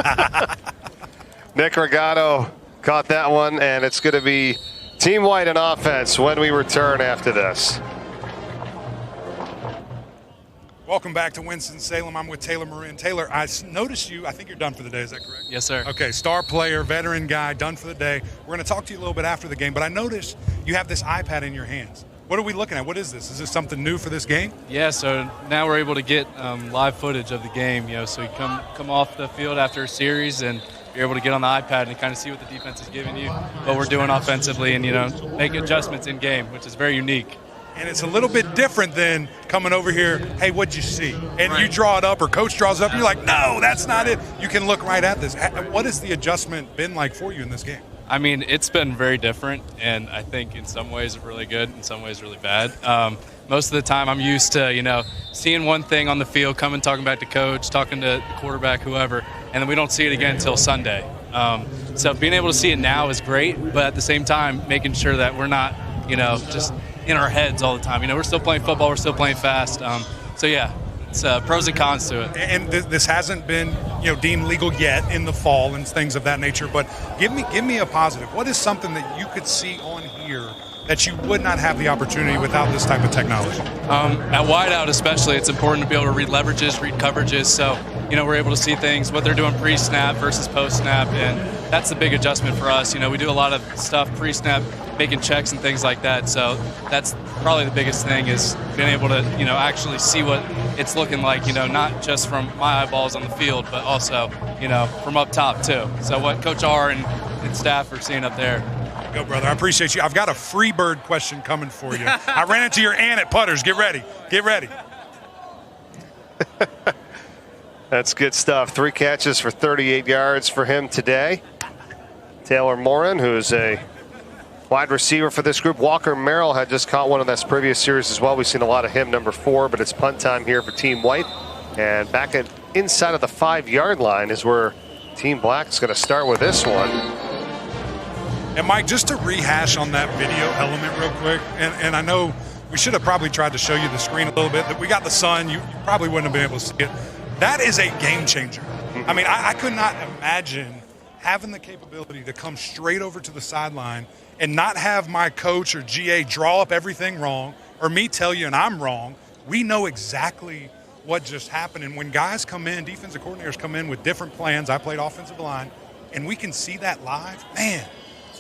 Nick Regato caught that one, and it's going to be Team White in offense when we return after this. Welcome back to Winston-Salem. I'm with Taylor Morin. Taylor, I noticed you. I think you're done for the day. Is that correct? Yes, sir. Okay, star player, veteran guy, done for the day. We're going to talk to you a little bit after the game, but I noticed you have this iPad in your hands. What are we looking at? What is this? Is this something new for this game? Yeah, so now we're able to get live footage of the game. So you come off the field after a series and you're able to get on the iPad and kind of see what the defense is giving you, what we're doing offensively, and make adjustments in game, which is very unique. And it's a little bit different than coming over here, hey, what'd you see? And right. You draw it up or coach draws it up, and you're like, no, that's not it. You can look right at this. What has the adjustment been like for you in this game? I mean, it's been very different, and I think in some ways really good, in some ways really bad. Most of the time I'm used to, seeing one thing on the field, coming, talking back to coach, talking to the quarterback, whoever, and then we don't see it again until Sunday. So being able to see it now is great, but at the same time, making sure that we're not, just in our heads all the time. We're still playing football, we're still playing fast. So yeah, it's pros and cons to it. And this hasn't been, deemed legal yet in the fall and things of that nature. But give me a positive. What is something that you could see on here that you would not have the opportunity without this type of technology? At wideout especially, it's important to be able to read leverages, read coverages. So, we're able to see things, what they're doing pre-snap versus post-snap, and that's the big adjustment for us. We do a lot of stuff pre-snap, making checks and things like that. So that's probably the biggest thing is being able to, actually see what it's looking like, not just from my eyeballs on the field, but also, from up top too. So what Coach R and staff are seeing up there. Go, brother. I appreciate you. I've got a free bird question coming for you. I ran into your aunt at Putters. Get ready. Get ready. That's good stuff. 3 catches for 38 yards for him today. Taylor Morin, who's a wide receiver for this group. Walker Merrill had just caught one of this previous series as well. We've seen a lot of him, number 4, but it's punt time here for Team White. And back inside of the 5-yard line is where Team Black is going to start with this one. And Mike, just to rehash on that video element real quick, and I know we should have probably tried to show you the screen a little bit, that we got the sun, you probably wouldn't have been able to see it. That is a game changer. I mean, I could not imagine having the capability to come straight over to the sideline and not have my coach or GA draw up everything wrong or me tell you and I'm wrong. We know exactly what just happened. And when guys come in, defensive coordinators come in with different plans, I played offensive line, and we can see that live, man,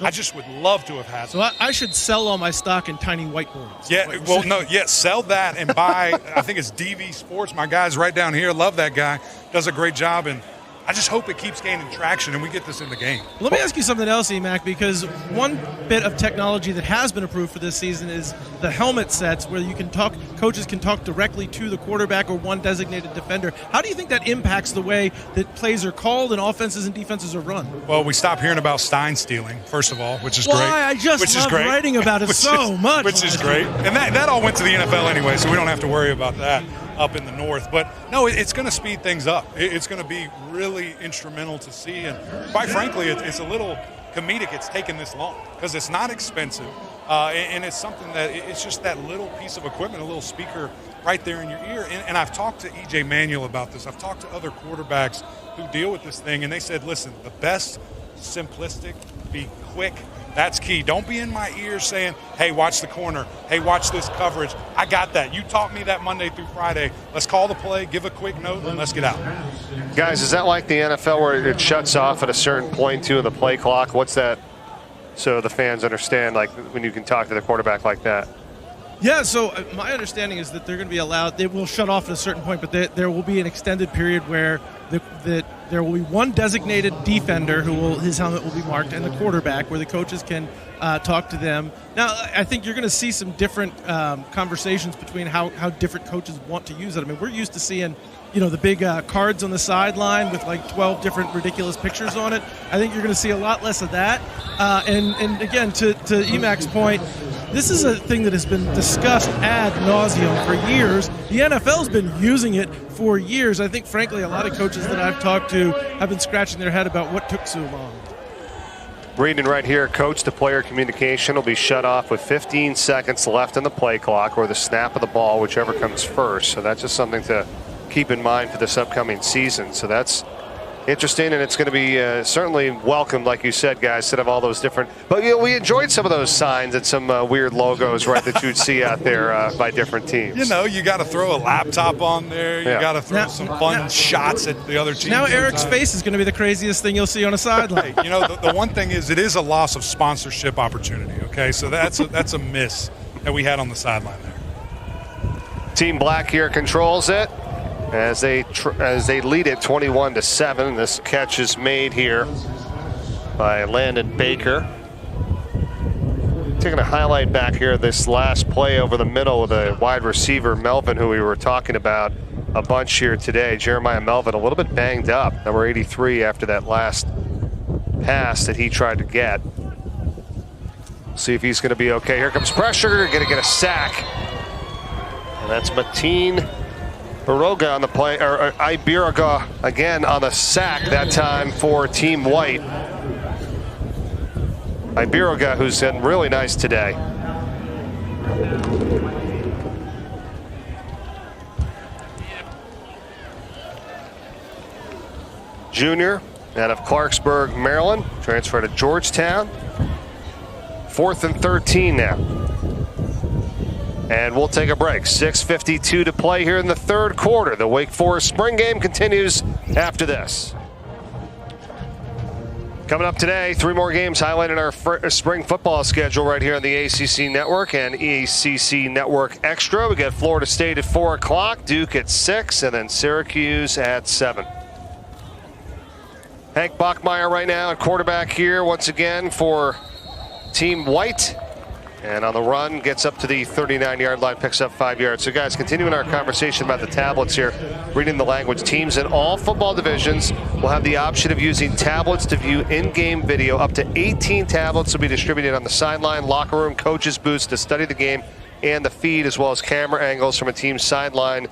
I just would love to have had so that. So I should sell all my stock in tiny whiteboards. Yeah, sell that and buy, I think it's DV Sports. My guy's right down here. Love that guy. Does a great job. And I just hope it keeps gaining traction and we get this in the game. Let me ask you something else, Emac, because one bit of technology that has been approved for this season is the helmet sets where coaches can talk directly to the quarterback or one designated defender. How do you think that impacts the way that plays are called and offenses and defenses are run? Well, we stopped hearing about Stein stealing, first of all, which is great. I just love writing about it so much. Which is great. And that all went to the NFL anyway, so we don't have to worry about that up in the north. But no, it's going to speed things up. It's going to be really instrumental to see. And quite frankly, it's a little comedic it's taken this long because it's not expensive. And it's something that it's just that little piece of equipment, a little speaker right there in your ear. And I've talked to E.J. Manuel about this. I've talked to other quarterbacks who deal with this thing, and they said, listen, the best, simplistic, be quick. That's key. Don't be in my ears saying, hey, watch the corner. Hey, watch this coverage. I got that. You taught me that Monday through Friday. Let's call the play, give a quick note, and let's get out. Guys, is that like the NFL where it shuts off at a certain point, too, in the play clock? What's that so the fans understand, like, when you can talk to the quarterback like that? Yeah, so my understanding is that they're going to be allowed – it will shut off at a certain point, but there will be an extended period where there will be one designated defender his helmet will be marked, and the quarterback where the coaches can talk to them. Now, I think you're going to see some different conversations between how different coaches want to use it. I mean, we're used to seeing – the big cards on the sideline with like 12 different ridiculous pictures on it. I think you're going to see a lot less of that. And again, to Emac's point, this is a thing that has been discussed ad nauseum for years. The NFL's been using it for years. I think, frankly, a lot of coaches that I've talked to have been scratching their head about what took so long. Reading right here, coach-to-player communication will be shut off with 15 seconds left in the play clock or the snap of the ball, whichever comes first. So that's just something to keep in mind for this upcoming season. So that's interesting, and it's going to be certainly welcomed, like you said, guys, instead of all those different. But we enjoyed some of those signs and some weird logos, right, that you'd see out there by different teams. You got to throw a laptop on there. You got to throw some fun shots at the other team. Now Eric's face is going to be the craziest thing you'll see on a sideline. Hey, the one thing is it is a loss of sponsorship opportunity. Okay, so that's a miss that we had on the sideline there. Team Black here controls it as they lead it 21-7. This catch is made here by Landon Baker. Taking a highlight back here, this last play over the middle of the wide receiver Melvin, who we were talking about a bunch here today. Jeremiah Melvin, a little bit banged up, number 83, after that last pass that he tried to get. See if he's going to be okay. Here comes pressure, going to get a sack. And that's Mateen Iroga on the play, or Ibiraga again on the sack, that time for Team White. Ibiraga, who's been really nice today. Junior out of Clarksburg, Maryland, transferred to Georgetown. 4th and 13 now. And we'll take a break. 6:52 to play here in the third quarter. The Wake Forest spring game continues after this. Coming up today, 3 more games highlighting our spring football schedule right here on the ACC Network and ACC Network Extra. We got Florida State at 4 o'clock, Duke at 6, and then Syracuse at 7. Hank Bachmeier right now at quarterback here once again for Team White. And on the run, gets up to the 39-yard line, picks up 5 yards. So, guys, continuing our conversation about the tablets here, reading the language, teams in all football divisions will have the option of using tablets to view in-game video. Up to 18 tablets will be distributed on the sideline, locker room, coaches' booths to study the game and the feed, as well as camera angles from a team's sideline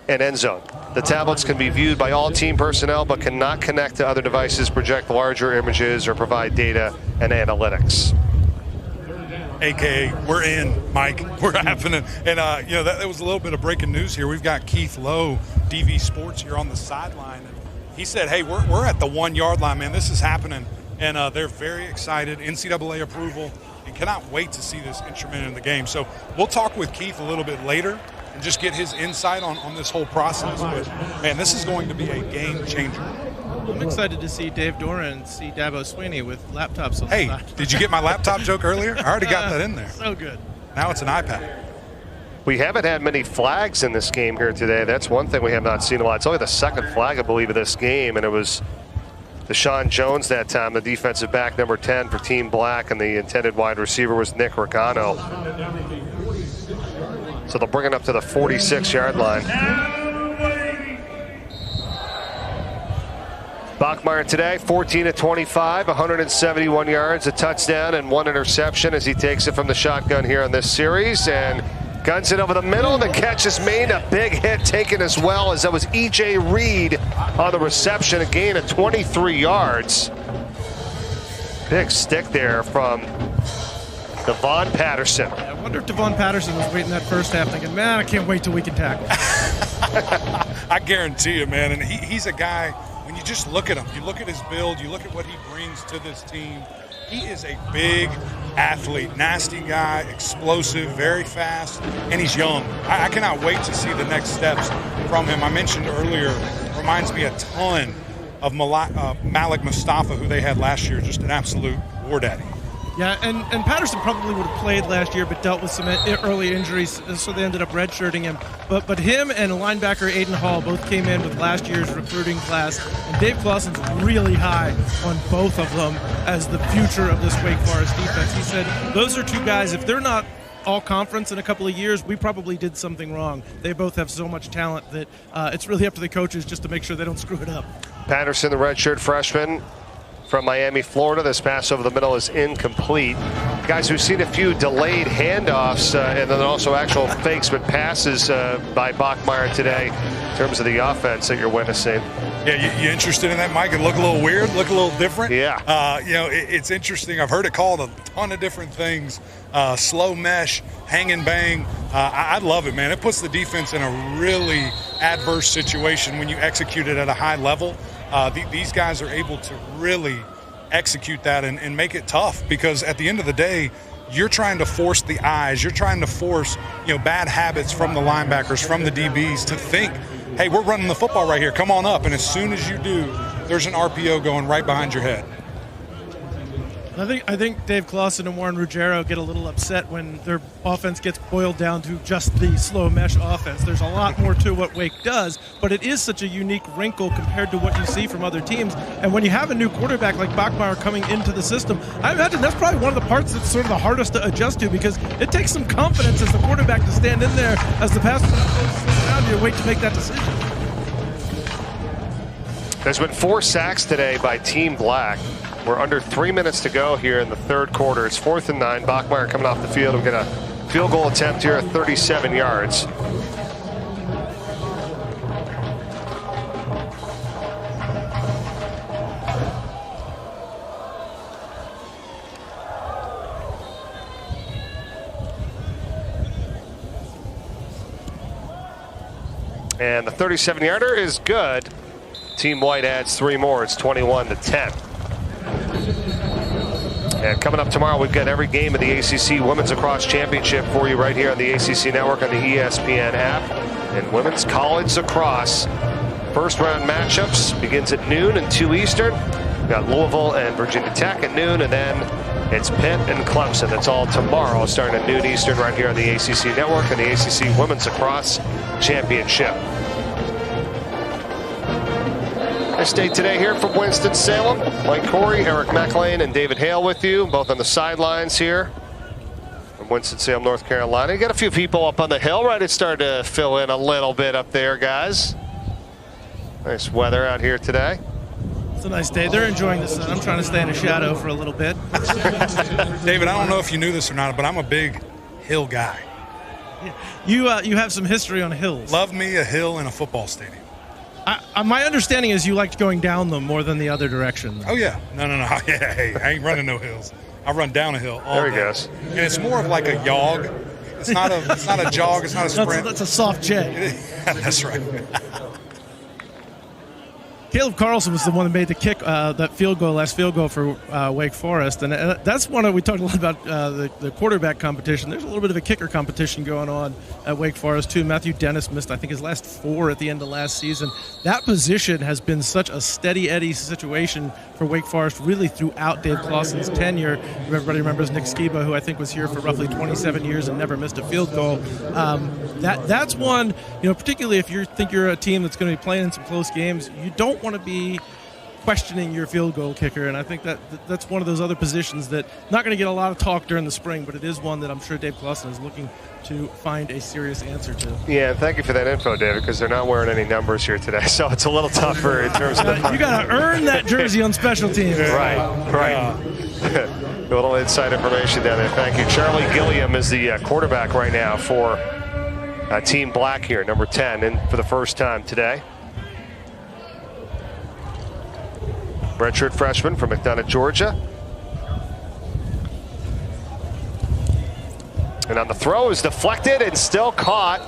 and end zone. The tablets can be viewed by all team personnel, but cannot connect to other devices, project larger images, or provide data and analytics. AKA, we're in, Mike. We're happening. And, that was a little bit of breaking news here. We've got Keith Lowe, DV Sports, here on the sideline. And he said, hey, we're at the 1-yard line, man. This is happening. And they're very excited, NCAA approval, and cannot wait to see this instrument in the game. So we'll talk with Keith a little bit later and just get his insight on this whole process. But, man, this is going to be a game changer. I'm excited to see Dave Doran see Dabo Sweeney with laptops on the side. Hey, did you get my laptop joke earlier? I already got that in there. So good. Now it's an iPad. We haven't had many flags in this game here today. That's one thing we have not seen a lot. It's only the second flag, I believe, of this game, and it was Deshaun Jones that time, the defensive back number 10 for Team Black, and the intended wide receiver was Nick Regano. So they'll bring it up to the 46-yard line. Bachmeier today, 14 of 25, 171 yards, a touchdown, and 1 interception as he takes it from the shotgun here on this series. And guns it over the middle. The catch is made. A big hit taken as well, as that was E.J. Reed on the reception. A gain of 23 yards. Big stick there from Devon Patterson. I wonder if Devon Patterson was waiting that first half thinking, man, I can't wait till we can tackle. I guarantee you, man. And he's a guy, when you just look at him, you look at his build, you look at what he brings to this team. He is a big athlete, nasty guy, explosive, very fast, and he's young. I cannot wait to see the next steps from him. I mentioned earlier, reminds me a ton of Malik Mustafa, who they had last year, just an absolute war daddy. Yeah, and Patterson probably would have played last year, but dealt with some early injuries, so they ended up redshirting him. But him and linebacker Aiden Hall both came in with last year's recruiting class, and Dave Clawson's really high on both of them as the future of this Wake Forest defense. He said, those are two guys, if they're not all conference in a couple of years, we probably did something wrong. They both have so much talent that it's really up to the coaches just to make sure they don't screw it up. Patterson, the redshirt freshman from Miami, Florida. This pass over the middle is incomplete. Guys, we've seen a few delayed handoffs and then also actual fakes but passes by Bachmeier today in terms of the offense that you're witnessing. Yeah, you interested in that, Mike? It look a little weird, look a little different? Yeah. It's interesting. I've heard it called a ton of different things. Slow mesh, hang and bang. I love it, man. It puts the defense in a really adverse situation when you execute it at a high level. These guys are able to really execute that and make it tough, because at the end of the day, you're trying to force the eyes. You're trying to force bad habits from the linebackers, from the DBs to think, hey, we're running the football right here. Come on up. And as soon as you do, there's an RPO going right behind your head. I think Dave Clawson and Warren Ruggiero get a little upset when their offense gets boiled down to just the slow mesh offense. There's a lot more to what Wake does, but it is such a unique wrinkle compared to what you see from other teams. And when you have a new quarterback like Bachmeier coming into the system, I imagine that's probably one of the parts that's sort of the hardest to adjust to, because it takes some confidence as the quarterback to stand in there as the passer goes around you and wait to make that decision. There's been 4 sacks today by Team Black. We're under 3 minutes to go here in the third quarter. It's 4th and 9. Bachmeier coming off the field. We'll get a field goal attempt here at 37 yards. And the 37-yarder is good. Team White adds 3 more. It's 21-10. And coming up tomorrow, we've got every game of the ACC Women's Lacrosse Championship for you right here on the ACC Network on the ESPN app. And Women's College Lacrosse. First round matchups begins at noon and 2 Eastern. We've got Louisville and Virginia Tech at noon, and then it's Pitt and Clemson. That's all tomorrow, starting at noon Eastern right here on the ACC Network and the ACC Women's Lacrosse Championship. Nice day today here from Winston-Salem. Mike Corey, Eric McLean, and David Hale with you, both on the sidelines here from Winston-Salem, North Carolina. You got a few people up on the hill, right? It's starting to fill in a little bit up there, guys. Nice weather out here today. It's a nice day. They're enjoying the sun. I'm trying to stay in the shadow for a little bit. David, I don't know if you knew this or not, but I'm a big hill guy. You have some history on hills. Love me a hill in a football stadium. My understanding is you liked going down them more than the other direction. Oh, yeah. No. Yeah, hey, I ain't running no hills. I run down a hill all there he day. goes. And it's more of like a jog. It's not a jog. It's not a sprint. That's a soft jet. That's right. Caleb Carlson was the one that made the kick, that last field goal for Wake Forest. And that's one we talked a lot about the quarterback competition. There's a little bit of a kicker competition going on at Wake Forest, too. Matthew Dennis missed, I think, his last 4 at the end of last season. That position has been such a steady Eddie situation for Wake Forest really throughout Dave Clawson's tenure. Everybody remembers Nick Skiba, who I think was here for roughly 27 years and never missed a field goal. That's one, particularly if you think you're a team that's going to be playing in some close games, you don't want to be questioning your field goal kicker, and I think that's one of those other positions that not going to get a lot of talk during the spring, but it is one that I'm sure Dave Clawson is looking to find a serious answer to. Yeah, thank you for that info, David, because they're not wearing any numbers here today, so it's a little tougher in terms of you got to earn that jersey on special teams. Right. A little inside information down there. Thank you. Charlie Gilliam is the quarterback right now for Team Black here, number 10, and for the first time today. Redshirt freshman from McDonough, Georgia. And on the throw is deflected and still caught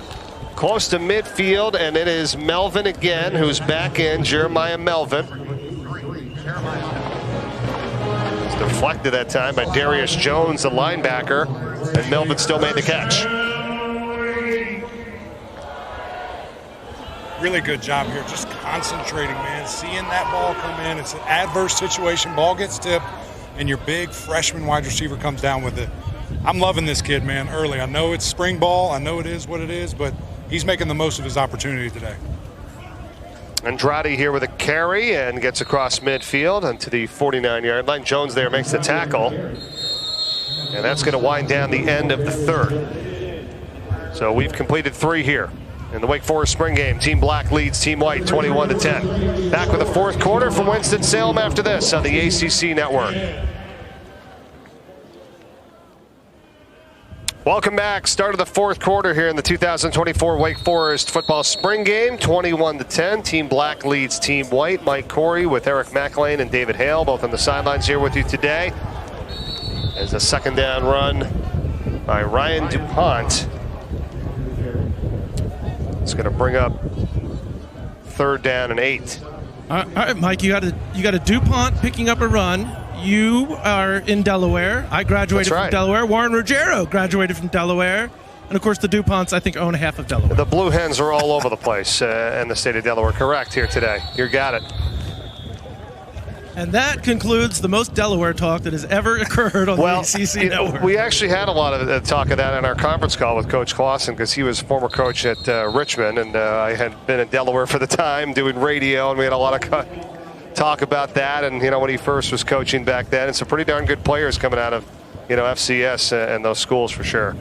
close to midfield, and it is Melvin again who's back in, Jeremiah Melvin. It's deflected that time by Darius Jones, the linebacker, and Melvin still made the catch. Really good job here, just concentrating, man. Seeing that ball come in, it's an adverse situation. Ball gets tipped, and your big freshman wide receiver comes down with it. I'm loving this kid, man, early. I know it's spring ball. I know it is what it is, but he's making the most of his opportunity today. Andrade here with a carry and gets across midfield and to the 49-yard line. Jones there makes the tackle. And that's going to wind down the end of the third. So we've completed 3 here in the Wake Forest spring game. Team Black leads Team White 21-10. Back with the fourth quarter from Winston-Salem after this on the ACC Network. Welcome back. Start of the fourth quarter here in the 2024 Wake Forest football spring game, 21-10. Team Black leads Team White. Mike Corey with Eric McLean and David Hale, both on the sidelines here with you today. As a second down run by Ryan DuPont. It's going to bring up third down and 8. All right, Mike, you got a DuPont picking up a run. You are in Delaware. I graduated from Delaware. Warren Ruggiero graduated from Delaware. And, of course, the DuPonts, I think, own half of Delaware. The Blue Hens are all over the place in the state of Delaware. Correct here today. You got it. And that concludes the most Delaware talk that has ever occurred on the ACC Network. We actually had a lot of talk of that in our conference call with Coach Clawson because he was former coach at Richmond, and I had been in Delaware for the time doing radio, and we had a lot of talk about that. And, when he first was coaching back then, and some pretty darn good players coming out of, FCS and those schools for sure.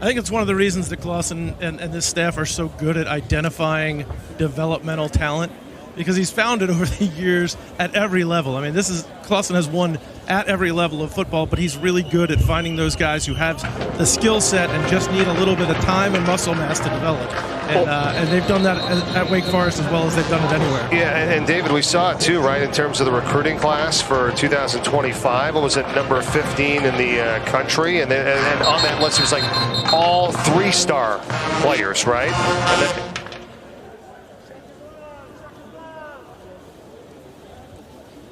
I think it's one of the reasons that Clawson and this staff are so good at identifying developmental talent, because he's found it over the years at every level. I mean, Clawson has won at every level of football, but he's really good at finding those guys who have the skill set and just need a little bit of time and muscle mass to develop. And they've done that at Wake Forest as well as they've done it anywhere. Yeah, and David, we saw it too, right, in terms of the recruiting class for 2025. What was it, number 15 in the country? And on that list, it was like all 3-star players, right? And then,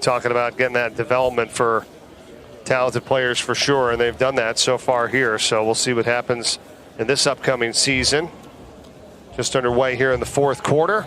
talking about getting that development for talented players for sure, and they've done that so far here. So we'll see what happens in this upcoming season. Just underway here in the fourth quarter.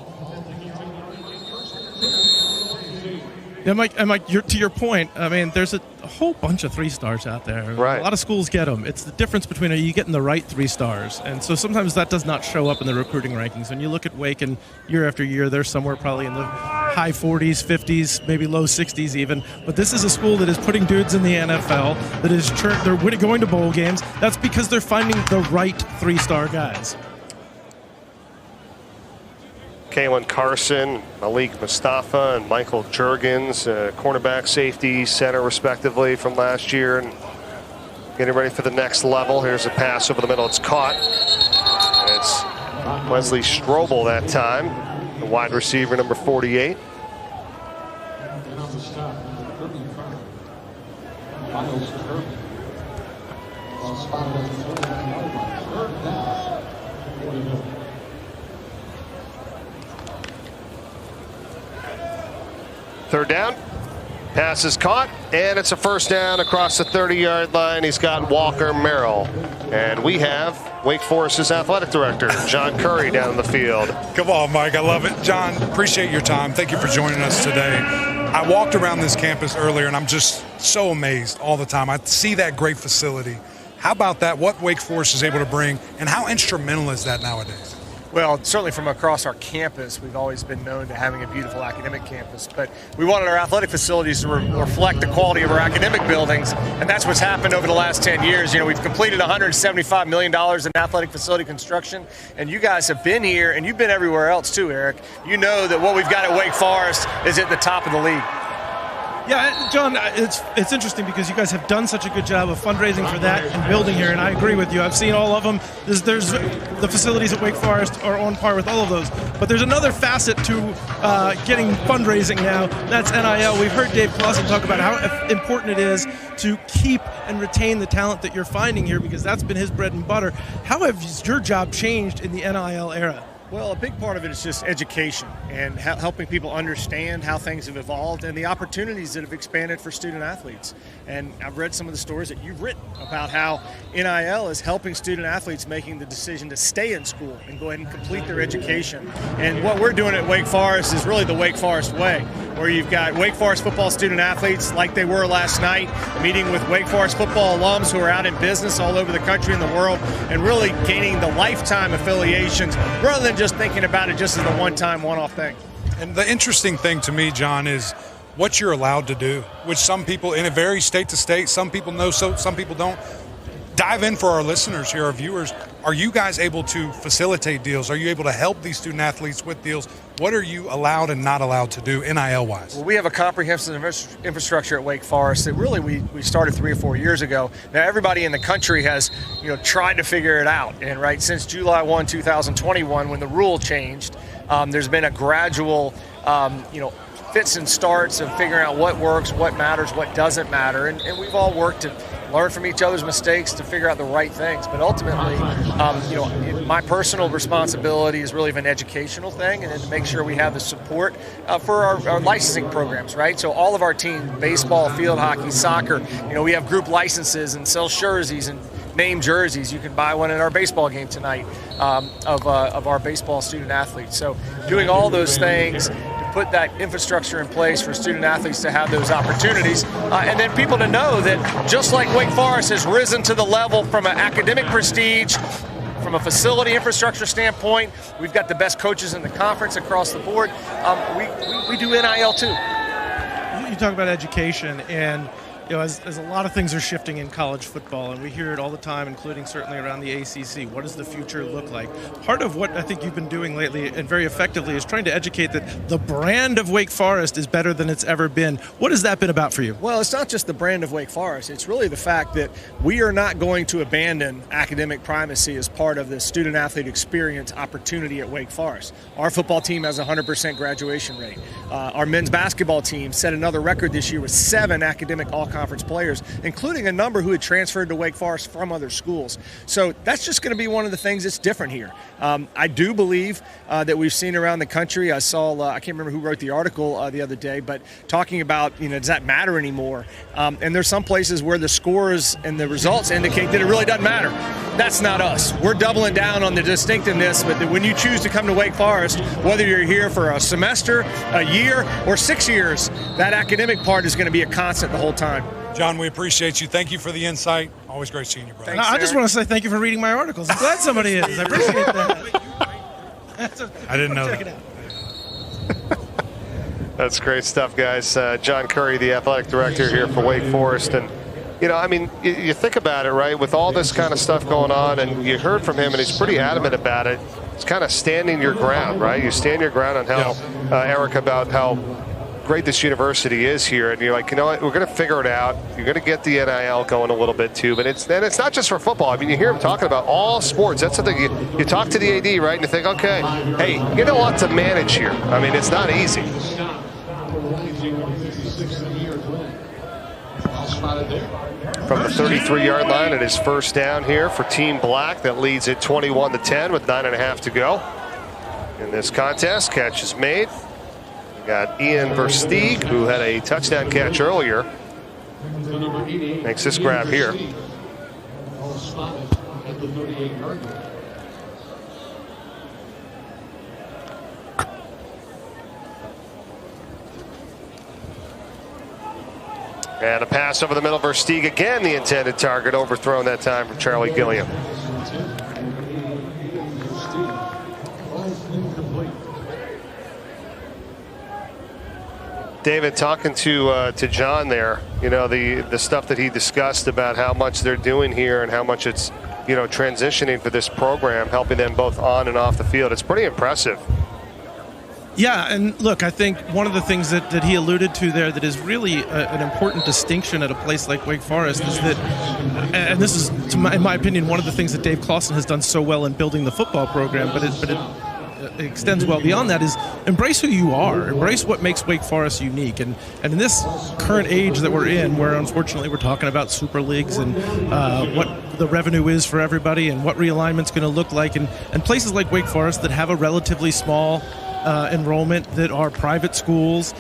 Yeah, Mike, to your point, I mean, there's a whole bunch of 3-stars out there. Right. A lot of schools get them. It's the difference between are you getting the right 3-stars, and so sometimes that does not show up in the recruiting rankings. When you look at Wake, and year after year, they're somewhere probably in the high 40s, 50s, maybe low 60s even. But this is a school that is putting dudes in the NFL, that is they're going to bowl games. That's because they're finding the right 3-star guys. Kalen Carson, Malik Mustafa, and Michael Juergens, cornerback, safety, center, respectively, from last year, and getting ready for the next level. Here's a pass over the middle. It's caught. And it's Wesley Strobel that time, the wide receiver, number 48. Third down, pass is caught, and it's a first down across the 30-yard line. He's got Walker Merrill. And we have Wake Forest's athletic director, John Curry, down in the field. Come on, Mike. I love it. John, appreciate your time. Thank you for joining us today. I walked around this campus earlier, and I'm just so amazed all the time. I see that great facility. How about that, what Wake Forest is able to bring, and how instrumental is that nowadays? Well, certainly from across our campus, we've always been known to having a beautiful academic campus, but we wanted our athletic facilities to reflect the quality of our academic buildings, and that's what's happened over the last 10 years. You know, we've completed $175 million in athletic facility construction, and you guys have been here, and you've been everywhere else too, Eric. You know that what we've got at Wake Forest is at the top of the league. Yeah, John, it's interesting because you guys have done such a good job of fundraising for that and building here, and I agree with you. I've seen all of them. There's the facilities at Wake Forest are on par with all of those. But there's another facet to getting fundraising now. That's NIL. We've heard Dave Clawson talk about how important it is to keep and retain the talent that you're finding here, because that's been his bread and butter. How has your job changed in the NIL era? Well, a big part of it is just education and helping people understand how things have evolved and the opportunities that have expanded for student athletes. And I've read some of the stories that you've written about how NIL is helping student athletes making the decision to stay in school and go ahead and complete their education. And what we're doing at Wake Forest is really the Wake Forest way, where you've got Wake Forest football student athletes like they were last night, meeting with Wake Forest football alums who are out in business all over the country and the world, and really gaining the lifetime affiliations rather than just thinking about it just as a one-time, one-off thing. And the interesting thing to me, John, is what you're allowed to do, which some people, and it varies state to state, some people know, so some people don't. Dive in for our listeners here, our viewers. Are you guys able to facilitate deals? Are you able to help these student athletes with deals? What are you allowed and not allowed to do NIL-wise? Well, we have a comprehensive infrastructure at Wake Forest that really we started 3 or 4 years ago. Now, everybody in the country has tried to figure it out. And since July 1, 2021, when the rule changed, there's been a gradual, fits and starts of figuring out what works, what matters, what doesn't matter. And we've all worked to learn from each other's mistakes to figure out the right things. But ultimately, my personal responsibility is really an educational thing, and then to make sure we have the support for our licensing programs, right? So all of our teams, baseball, field hockey, soccer, we have group licenses and sell jerseys and name jerseys. You can buy one at our baseball game tonight of our baseball student athletes. So doing all those things, put that infrastructure in place for student athletes to have those opportunities, and then people to know that just like Wake Forest has risen to the level from an academic prestige, from a facility infrastructure standpoint, we've got the best coaches in the conference across the board. We do NIL too. You talk about education, and as a lot of things are shifting in college football, and we hear it all the time, including certainly around the ACC. What does the future look like? Part of what I think you've been doing lately, and very effectively, is trying to educate that the brand of Wake Forest is better than it's ever been. What has that been about for you? Well, it's not just the brand of Wake Forest. It's really the fact that we are not going to abandon academic primacy as part of the student-athlete experience opportunity at Wake Forest. Our football team has a 100% graduation rate. Our men's basketball team set another record this year with 7 academic all-conference players, including a number who had transferred to Wake Forest from other schools. So that's just going to be one of the things that's different here. I do believe that we've seen around the country. I saw, I can't remember who wrote the article the other day, but talking about, does that matter anymore? And there's some places where the scores and the results indicate that it really doesn't matter. That's not us. We're doubling down on the distinctiveness, but when you choose to come to Wake Forest, whether you're here for a semester, a year, or 6 years, that academic part is going to be a constant the whole time. John, we appreciate you. Thank you for the insight. Always great seeing you, brother. Thanks, I just want to say thank you for reading my articles. I'm glad somebody is. I appreciate that. I didn't know Check that. it out. That's great stuff, guys. John Curry, the athletic director here for Wake Forest. And, you think about it, right, with all this kind of stuff going on, and you heard from him, and he's pretty adamant about it. It's kind of standing your ground, right? You stand your ground on how, Eric, about how great this university is here, and you're like, we're going to figure it out. You're going to get the NIL going a little bit too, but it's not just for football. I mean, you hear him talking about all sports. That's the thing. You talk to the AD, right, and you think, okay, hey, you got a lot to manage here. I mean, it's not easy. From the 33-yard line, it is first down here for Team Black. That leads it 21-10 with 9.5 to go in this contest. Catch is made. We got Ian Versteeg, who had a touchdown catch earlier. Makes this grab here. And a pass over the middle. Versteeg again, the intended target, overthrown that time from Charlie Gilliam. David, talking to John there, the stuff that he discussed about how much they're doing here and how much it's, transitioning for this program, helping them both on and off the field. It's pretty impressive. Yeah, and look, I think one of the things that he alluded to there that is really an important distinction at a place like Wake Forest is that, and this is, in my opinion, one of the things that Dave Clawson has done so well in building the football program, but it extends well beyond that, is embrace who you are, embrace what makes Wake Forest unique. And in this current age that we're in, where unfortunately we're talking about super leagues and what the revenue is for everybody and what realignment's going to look like, and places like Wake Forest that have a relatively small enrollment, that are private schools,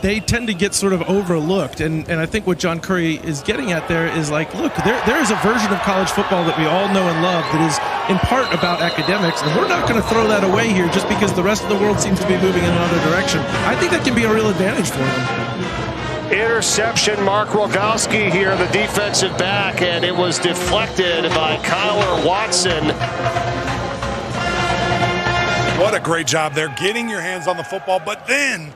they tend to get sort of overlooked. And I think what John Curry is getting at there is like, look, there is a version of college football that we all know and love that is in part about academics, and we're not going to throw that away here just because the rest of the world seems to be moving in another direction. I think that can be a real advantage for them. Interception, Mark Rogowski here, the defensive back, and it was deflected by Kyler Watson. What a great job there, getting your hands on the football, but then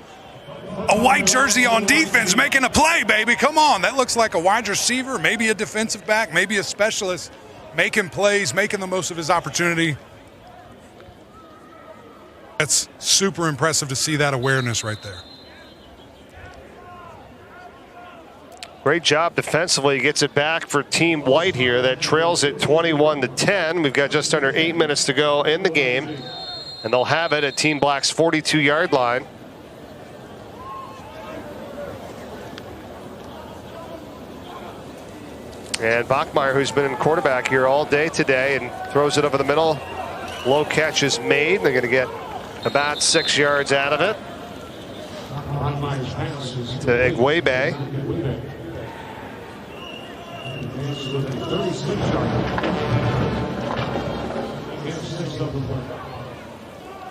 a white jersey on defense making a play, baby. Come on, that looks like a wide receiver, maybe a defensive back, maybe a specialist, making plays, making the most of his opportunity. That's super impressive to see that awareness right there. Great job defensively. He gets it back for Team White here that trails it 21-10. We've got just under 8 minutes to go in the game, and they'll have it at Team Black's 42-yard line. And Bachmeier, who's been in quarterback here all day today, and throws it over the middle. Low catch is made. They're going to get about 6 yards out of it to Igwebe.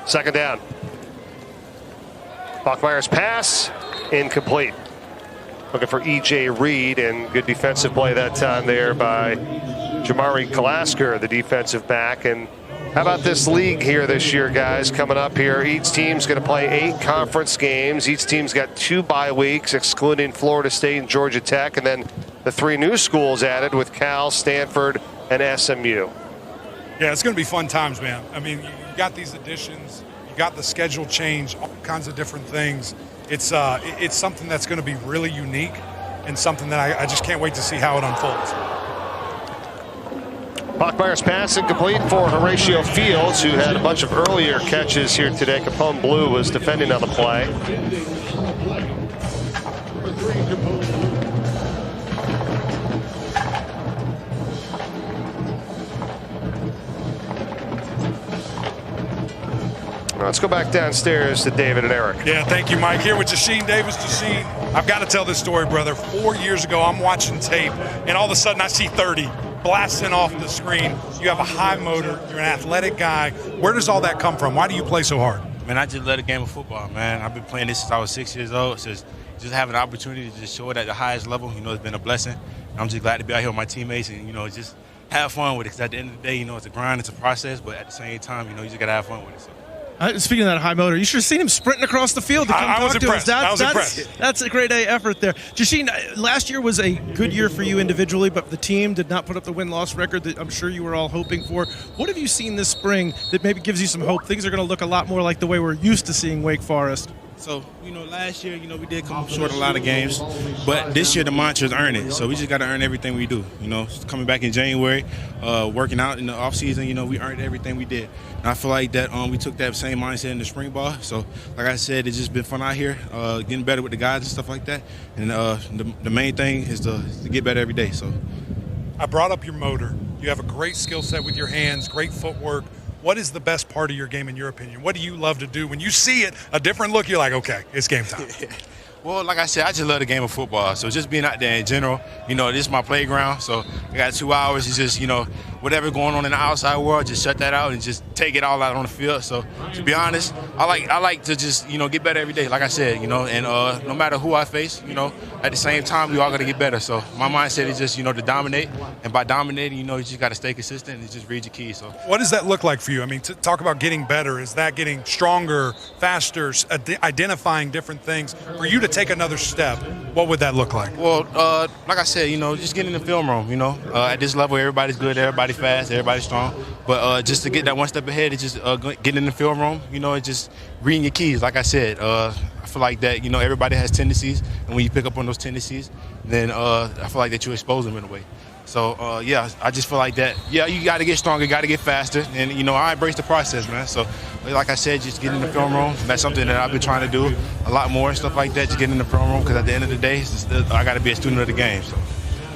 Second down. Bachmeier's pass, incomplete. Looking for E.J. Reed, and good defensive play that time there by Jamari Glasgow, the defensive back. And how about this league here this year, guys, coming up here? Each team's going to play 8 conference games. Each team's got 2 bye weeks, excluding Florida State and Georgia Tech, and then the 3 new schools added with Cal, Stanford, and SMU. Yeah, it's going to be fun times, man. I mean, you got these additions, you got the schedule change, all kinds of different things. It's something that's going to be really unique and something that I just can't wait to see how it unfolds. Bachmeier's pass incomplete for Horatio Fields, who had a bunch of earlier catches here today. Capone Blue was defending on the play. Let's go back downstairs to David and Eric. Yeah, thank you, Mike. Here with Jasheen Davis. Jasheen, I've got to tell this story, brother. 4 years ago, I'm watching tape, and all of a sudden I see 30 blasting off the screen. You have a high motor. You're an athletic guy. Where does all that come from? Why do you play so hard? Man, I just love the game of football, man. I've been playing this since I was 6 years old. So just having an opportunity to just show it at the highest level, it's been a blessing. And I'm just glad to be out here with my teammates and, just have fun with it. Because at the end of the day, it's a grind, it's a process. But at the same time, you just got to have fun with it. So. Speaking of that high motor, you should have seen him sprinting across the field to come talk to us. I was impressed. That's a great A effort there. Jasheen, last year was a good year for you individually, but the team did not put up the win-loss record that I'm sure you were all hoping for. What have you seen this spring that maybe gives you some hope? Things are going to look a lot more like the way we're used to seeing Wake Forest. So, last year, we did come up short a lot of games, but this year the mantra is earn it. So we just got to earn everything we do. Coming back in January, working out in the offseason, we earned everything we did. And I feel like that we took that same mindset in the spring ball. So, like I said, it's just been fun out here, getting better with the guys and stuff like that. And the main thing is to get better every day. So, I brought up your motor. You have a great skill set with your hands, great footwork. What is the best part of your game in your opinion? What do you love to do? When you see it, a different look, you're like, okay, it's game time. Well, like I said, I just love the game of football. So just being out there in general, this is my playground. So I got 2 hours. It's just, whatever going on in the outside world, just shut that out and just take it all out on the field. So to be honest, I like to just, get better every day, like I said, and no matter who I face, at the same time, we all got to get better. So my mindset is just, to dominate. And by dominating, you just got to stay consistent and just read your keys. So what does that look like for you? I mean, to talk about getting better, is that getting stronger, faster, identifying different things? For you to take another step, what would that look like? Well, like I said, just getting in the film room, at this level, everybody's good, everybody's fast, everybody's strong. But just to get that one step ahead, it's just getting in the film room, it's just reading your keys. Like I said, I feel like that, everybody has tendencies. And when you pick up on those tendencies, then I feel like that you expose them in a way. So, I just feel like that. Yeah, you got to get stronger, got to get faster. And, I embrace the process, man. So, like I said, just get in the film room. That's something that I've been trying to do a lot more and stuff like that, just get in the film room, because at the end of the day, I got to be a student of the game. So.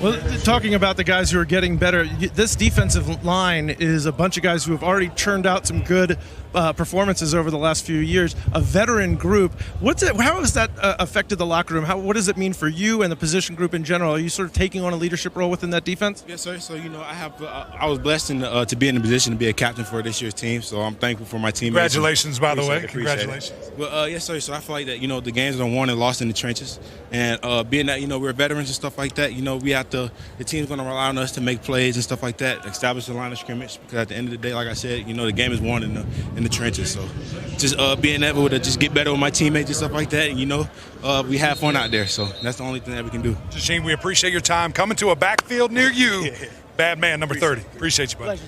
Well, talking about the guys who are getting better, this defensive line is a bunch of guys who have already churned out some good performances over the last few years. A veteran group. How has that affected the locker room? What does it mean for you and the position group in general? Are you sort of taking on a leadership role within that defense? Yes, sir. So I was blessed to be in the position to be a captain for this year's team. So I'm thankful for my teammates. Congratulations, by the way. Congratulations. Well, yes, sir. So I feel like that the games are won and lost in the trenches, and being that we're veterans and stuff like that, we have to. The team's going to rely on us to make plays and stuff like that, establish the line of scrimmage. Because at the end of the day, like I said, the game is won in the trenches. So just being able to just get better with my teammates and stuff like that, and we have fun out there. So that's the only thing that we can do. Jasheen, we appreciate your time coming to a backfield near you. Bad man, number 30. Appreciate you, buddy.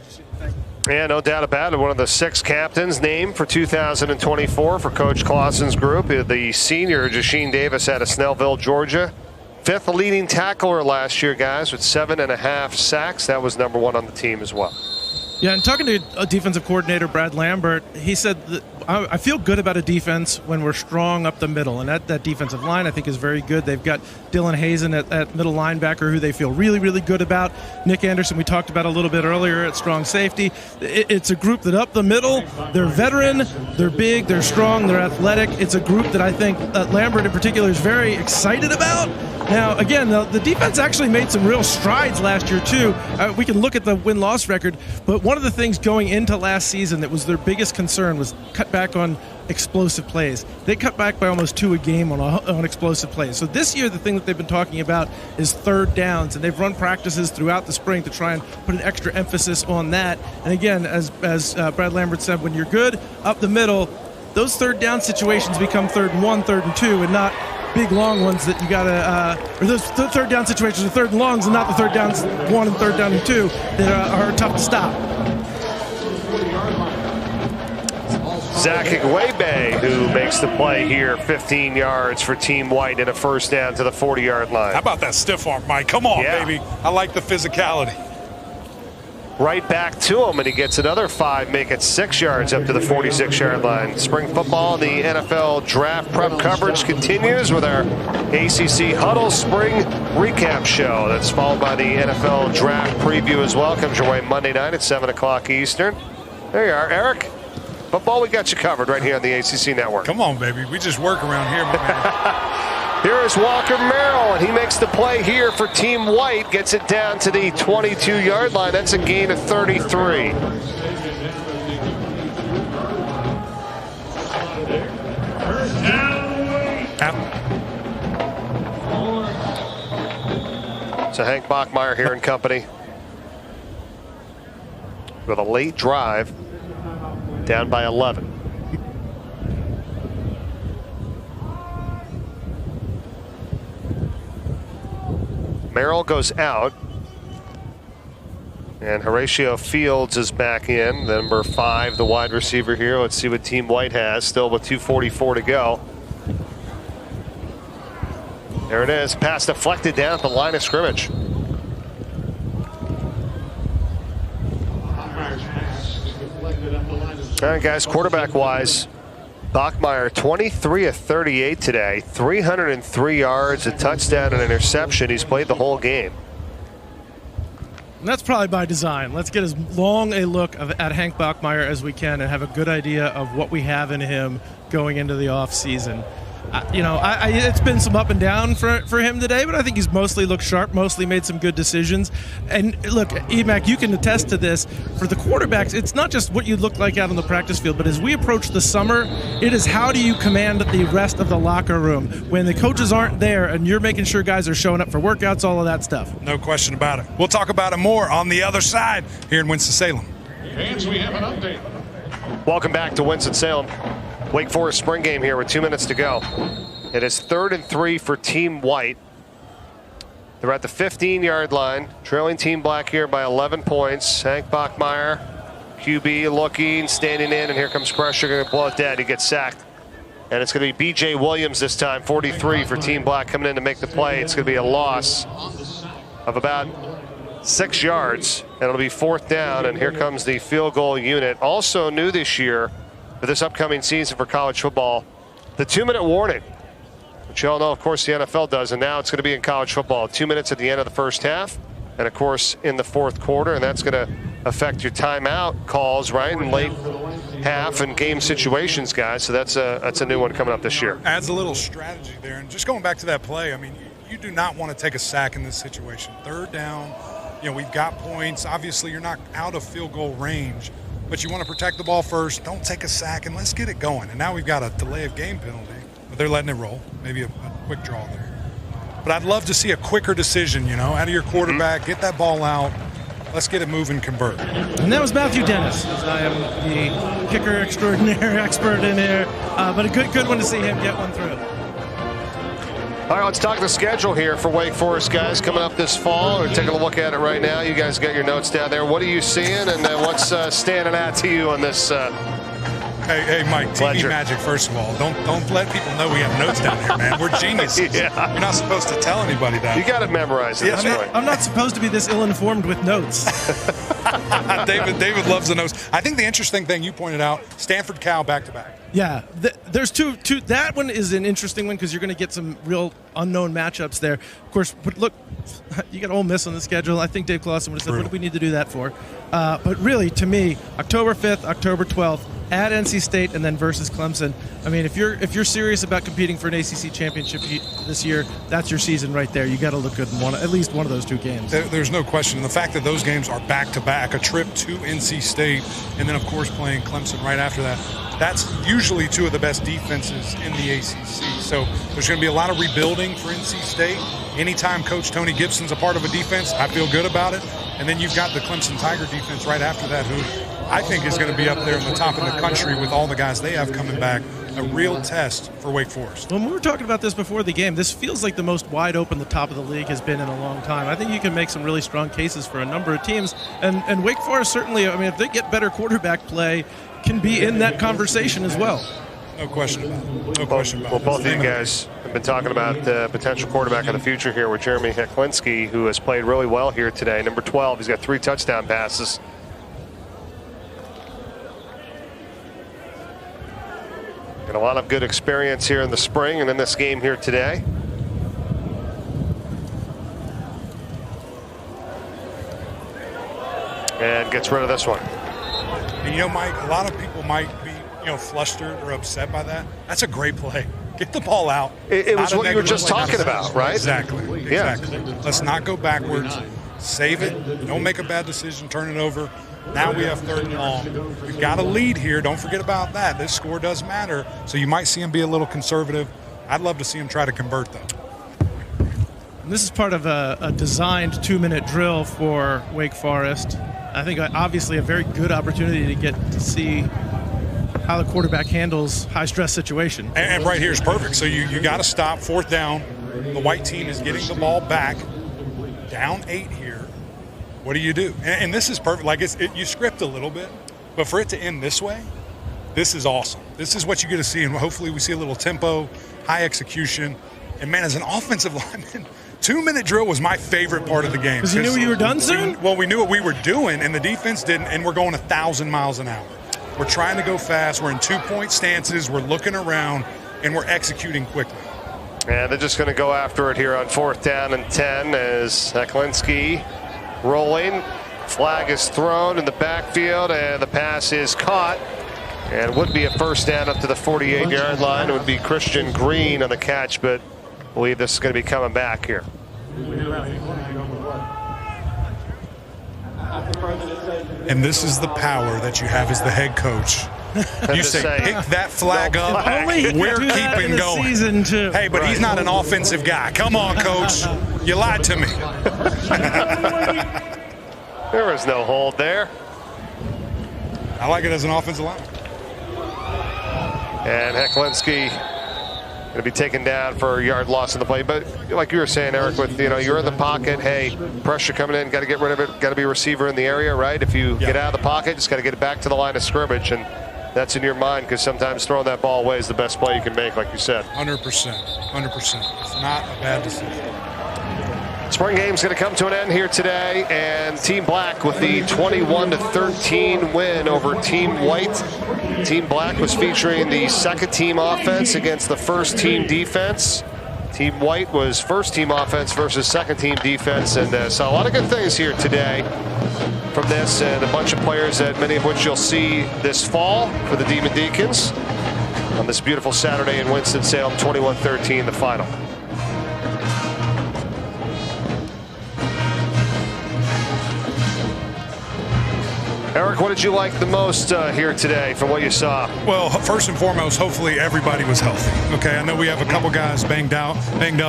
Yeah, no doubt about it. One of the 6 captains named for 2024 for Coach Clawson's group. The senior, Jasheen Davis, out of Snellville, Georgia. 5th leading tackler last year, guys, with 7.5 sacks. That was number 1 on the team as well. Yeah, and talking to a defensive coordinator, Brad Lambert, he said that I feel good about a defense when we're strong up the middle. And that defensive line, I think, is very good. They've got Dylan Hazen at middle linebacker, who they feel really, really good about. Nick Anderson, we talked about a little bit earlier, at strong safety. It's a group that up the middle, they're veteran, they're big, they're strong, they're athletic. It's a group that I think Lambert in particular is very excited about. Now, again, the defense actually made some real strides last year, too. We can look at the win-loss record, but one of the things going into last season that was their biggest concern was cut back on explosive plays. They cut back by almost 2 a game on explosive plays. So this year, the thing that they've been talking about is third downs, and they've run practices throughout the spring to try and put an extra emphasis on that. And again, as Brad Lambert said, when you're good up the middle, those third down situations become 3rd and 1, 3rd and 2, and not big long ones that you gotta, or those third down situations are 3rd and longs, and not the 3rd downs 1 and 3rd down and 2 that are tough to stop. Zach Igwebe, who makes the play here, 15 yards for Team White and a first down to the 40-yard line. How about that stiff arm, Mike? Come on, baby. I like the physicality. Right back to him, and he gets another 5, make it 6 yards up to the 46-yard line. Spring football, the NFL draft prep coverage continues with our ACC Huddle Spring Recap Show. That's followed by the NFL draft preview as well. Comes your way Monday night at 7 o'clock Eastern. There you are, Eric. Football, we got you covered right here on the ACC Network. Come on, baby. We just work around here, man. Here is Walker Merrill, and he makes the play here for Team White. Gets it down to the 22-yard line. That's a gain of 33. So Hank Bachmeier here in company with a late drive, down by 11. Merrill goes out, and Horatio Fields is back in, number 5, the wide receiver here. Let's see what Team White has, still with 2:44 to go. There it is, pass deflected down at the line of scrimmage. All right, guys, quarterback-wise, Bachmeier, 23 of 38 today, 303 yards, a touchdown, and an interception. He's played the whole game. And that's probably by design. Let's get as long a look at Hank Bachmeier as we can and have a good idea of what we have in him going into the offseason. It's been some up and down for him today, but I think he's mostly looked sharp, mostly made some good decisions. And look, Emac, you can attest to this. For the quarterbacks, it's not just what you look like out on the practice field, but as we approach the summer, it is how do you command the rest of the locker room when the coaches aren't there and you're making sure guys are showing up for workouts, all of that stuff. No question about it. We'll talk about it more on the other side here in Winston-Salem. Fans, we have an update. Welcome back to Winston-Salem. Wake Forest spring game here with 2 minutes to go. It is 3rd and 3 for Team White. They're at the 15-yard line, trailing Team Black here by 11 points. Hank Bachmeyer, QB looking, standing in, and here comes pressure, going to blow it dead. He gets sacked. And it's going to be B.J. Williams this time, 43 for Team Black coming in to make the play. It's going to be a loss of about 6 yards, and it'll be 4th down, and here comes the field goal unit. Also new this year for this upcoming season for college football, the 2-minute warning, which you all know, of course, the NFL does, and now it's going to be in college football. 2 minutes at the end of the first half, and of course in the fourth quarter, and that's going to affect your timeout calls, right, in late half and game situations, guys. So that's a new one coming up this year. Adds a little strategy there, and just going back to that play, I mean, you do not want to take a sack in this situation. 3rd down, we've got points. Obviously, you're not out of field goal range, but you want to protect the ball first. Don't take a sack, and let's get it going. And now we've got a delay of game penalty, but they're letting it roll. Maybe a quick draw there. But I'd love to see a quicker decision, out of your quarterback. Get that ball out. Let's get it moving, convert. And that was Matthew Dennis. I am the kicker extraordinaire expert in here, but a good one to see him get one through. All right, let's talk the schedule here for Wake Forest, guys, coming up this fall. We're taking a look at it right now. You guys got your notes down there. What are you seeing, and what's standing out to you on this? Hey, Mike, TV Ledger. magic, first of all. Don't let people know we have notes down here, man. We're geniuses. Yeah. You're not supposed to tell anybody that. You got to memorize it. I'm not supposed to be this ill-informed with notes. David loves the notes. I think the interesting thing you pointed out, Stanford Cal back-to-back. Yeah, there's two. That one is an interesting one because you're going to get some real unknown matchups there. Of course, but look, you got Ole Miss on the schedule. I think Dave Clawson would have said, "What do we need to do that for?" But really, to me, October 5th, October 12th, at NC State, and then versus Clemson. I mean, if you're serious about competing for an ACC championship this year, that's your season right there. You got to look good in at least one of those two games. There's no question. The fact that those games are back-to-back, a trip to NC State, and then, of course, playing Clemson right after that, that's usually two of the best defenses in the ACC. So there's going to be a lot of rebuilding for NC State. Anytime Coach Tony Gibson's a part of a defense, I feel good about it. And then you've got the Clemson Tiger defense right after that, who I think is going to be up there in the top of the country with all the guys they have coming back. A real test for Wake Forest. When we were talking about this before the game, this feels like the most wide open the top of the league has been in a long time. I think you can make some really strong cases for a number of teams. And Wake Forest certainly, I mean, if they get better quarterback play, can be in that conversation as well. No question about it. No question about it. Well, both of you guys have been talking about the potential quarterback of the future here with Jeremy Heklinski, who has played really well here today. Number 12, he's got 3 touchdown passes. And a lot of good experience here in the spring and in this game here today. And gets rid of this one. And Mike, a lot of people might be, flustered or upset by that. That's a great play. Get the ball out. It was what you were just talking about, right? Exactly. Yeah. Let's not go backwards. Save it. Don't make a bad decision. Turn it over. Now we have 3rd and long. We've got a lead here. Don't forget about that. This score does matter. So you might see him be a little conservative. I'd love to see him try to convert, though. And this is part of a designed 2-minute drill for Wake Forest. I think obviously a very good opportunity to get to see how the quarterback handles high-stress situation. And right here is perfect. So you got to stop. 4th down. The white team is getting the ball back. Down 8 here. What do you do? And this is perfect. Like you script a little bit, but for it to end this way, this is awesome. This is what you get to see, and hopefully we see a little tempo, high execution. And man, as an offensive lineman, 2-minute drill was my favorite part of the game. Because you knew you were done soon? We knew what we were doing, and the defense didn't, and we're going 1,000 miles an hour. We're trying to go fast. We're in 2-point stances. We're looking around, and we're executing quickly. And they're just going to go after it here on 4th down and 10 as Heklinski rolling. Flag is thrown in the backfield, and the pass is caught And would be a first down up to the 48-yard line. It would be Christian Green on the catch, but I believe this is going to be coming back here. And this is the power that you have as the head coach. You say, pick that flag up. We're keeping going. Season two. Hey, but he's not an offensive guy. Come on, coach. You lied to me. There was no hold there. I like it as an offensive lineman. And Hecklinski going to be taken down for a yard loss in the play. But like you were saying, Eric, with you're in the pocket. Hey, pressure coming in. Got to get rid of it. Got to be a receiver in the area, right? If you get out of the pocket, just got to get it back to the line of scrimmage, and that's in your mind because sometimes throwing that ball away is the best play you can make, like you said. 100%. 100%. It's not a bad decision. Spring game's going to come to an end here today, and Team Black with the 21-13 win over Team White. Team Black was featuring the second team offense against the first team defense. Team White was first team offense versus second team defense, and saw a lot of good things here today from this, and a bunch of players that many of which you'll see this fall for the Demon Deacons on this beautiful Saturday in Winston-Salem. 21-13 the final. Eric, what did you like the most here today from what you saw? Well, first and foremost, hopefully everybody was healthy. Okay, I know we have a couple guys banged up,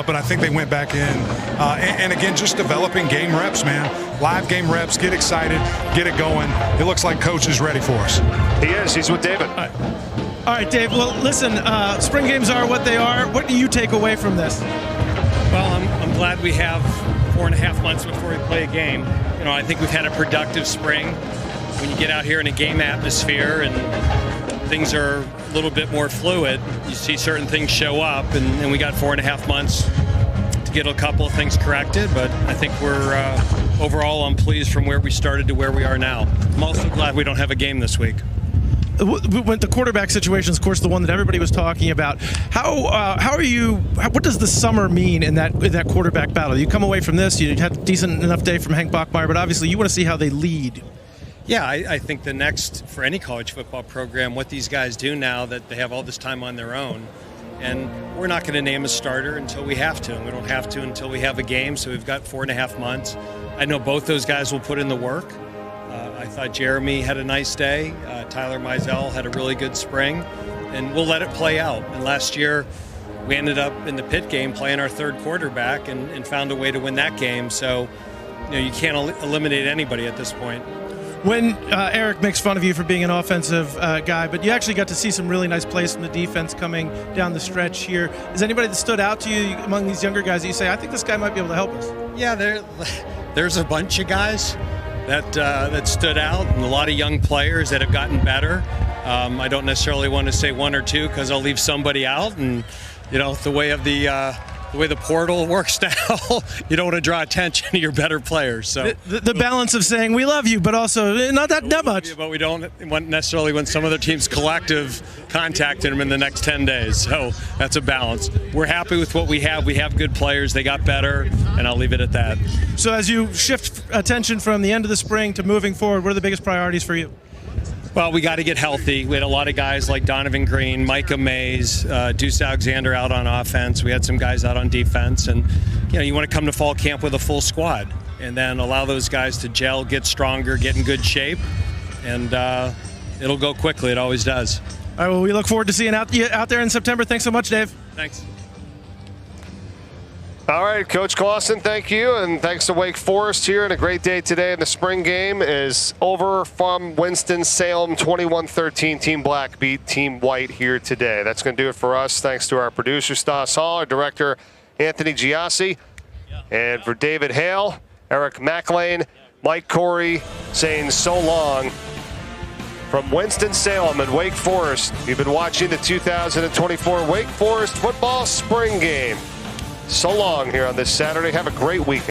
but I think they went back in. And again, just developing game reps, man. Live game reps, get excited, get it going. It looks like Coach is ready for us. He is. He's with David. All right, Dave. Well, listen, spring games are what they are. What do you take away from this? Well, I'm glad we have 4.5 months before we play a game. I think we've had a productive spring. When you get out here in a game atmosphere and things are a little bit more fluid, you see certain things show up, and we got 4.5 months to get a couple of things corrected, but I think we're overall I'm pleased from where we started to where we are now. I'm also glad we don't have a game this week. When the quarterback situation is, of course, the one that everybody was talking about. What does the summer mean in that quarterback battle? You come away from this, you had a decent enough day from Hank Bachmeier, but obviously you want to see how they lead. Yeah, I think the next, for any college football program, what these guys do now that they have all this time on their own, and we're not going to name a starter until we have to. We don't have to until we have a game, so we've got 4.5 months. I know both those guys will put in the work. I thought Jeremy had a nice day. Tyler Mizell had a really good spring, and we'll let it play out. And last year, we ended up in the Pitt game playing our third quarterback and found a way to win that game. So, you can't eliminate anybody at this point. When Eric makes fun of you for being an offensive guy, but you actually got to see some really nice plays from the defense coming down the stretch here. Is anybody that stood out to you among these younger guys that you say, I think this guy might be able to help us? Yeah, there's a bunch of guys that stood out, and a lot of young players that have gotten better. I don't necessarily want to say one or two because I'll leave somebody out, and the way the portal works now, you don't want to draw attention to your better players. So the balance of saying we love you, but also not that much. But we don't necessarily want some other team's collective contacting them in the next 10 days. So that's a balance. We're happy with what we have. We have good players. They got better, and I'll leave it at that. So as you shift attention from the end of the spring to moving forward, what are the biggest priorities for you? Well, we got to get healthy. We had a lot of guys like Donovan Green, Micah Mays, Deuce Alexander out on offense. We had some guys out on defense. And, you want to come to fall camp with a full squad and then allow those guys to gel, get stronger, get in good shape. And it'll go quickly. It always does. All right, well, we look forward to seeing you out there in September. Thanks so much, Dave. Thanks. All right, Coach Clawson, thank you, and thanks to Wake Forest here. And a great day today. And the spring game is over from Winston-Salem. 21-13. Team Black beat Team White here today. That's going to do it for us. Thanks to our producer, Stas Hall, our director, Anthony Giassi, and for David Hale, Eric McLean, Mike Corey, saying so long from Winston-Salem and Wake Forest. You've been watching the 2024 Wake Forest football spring game. So long here on this Saturday. Have a great weekend.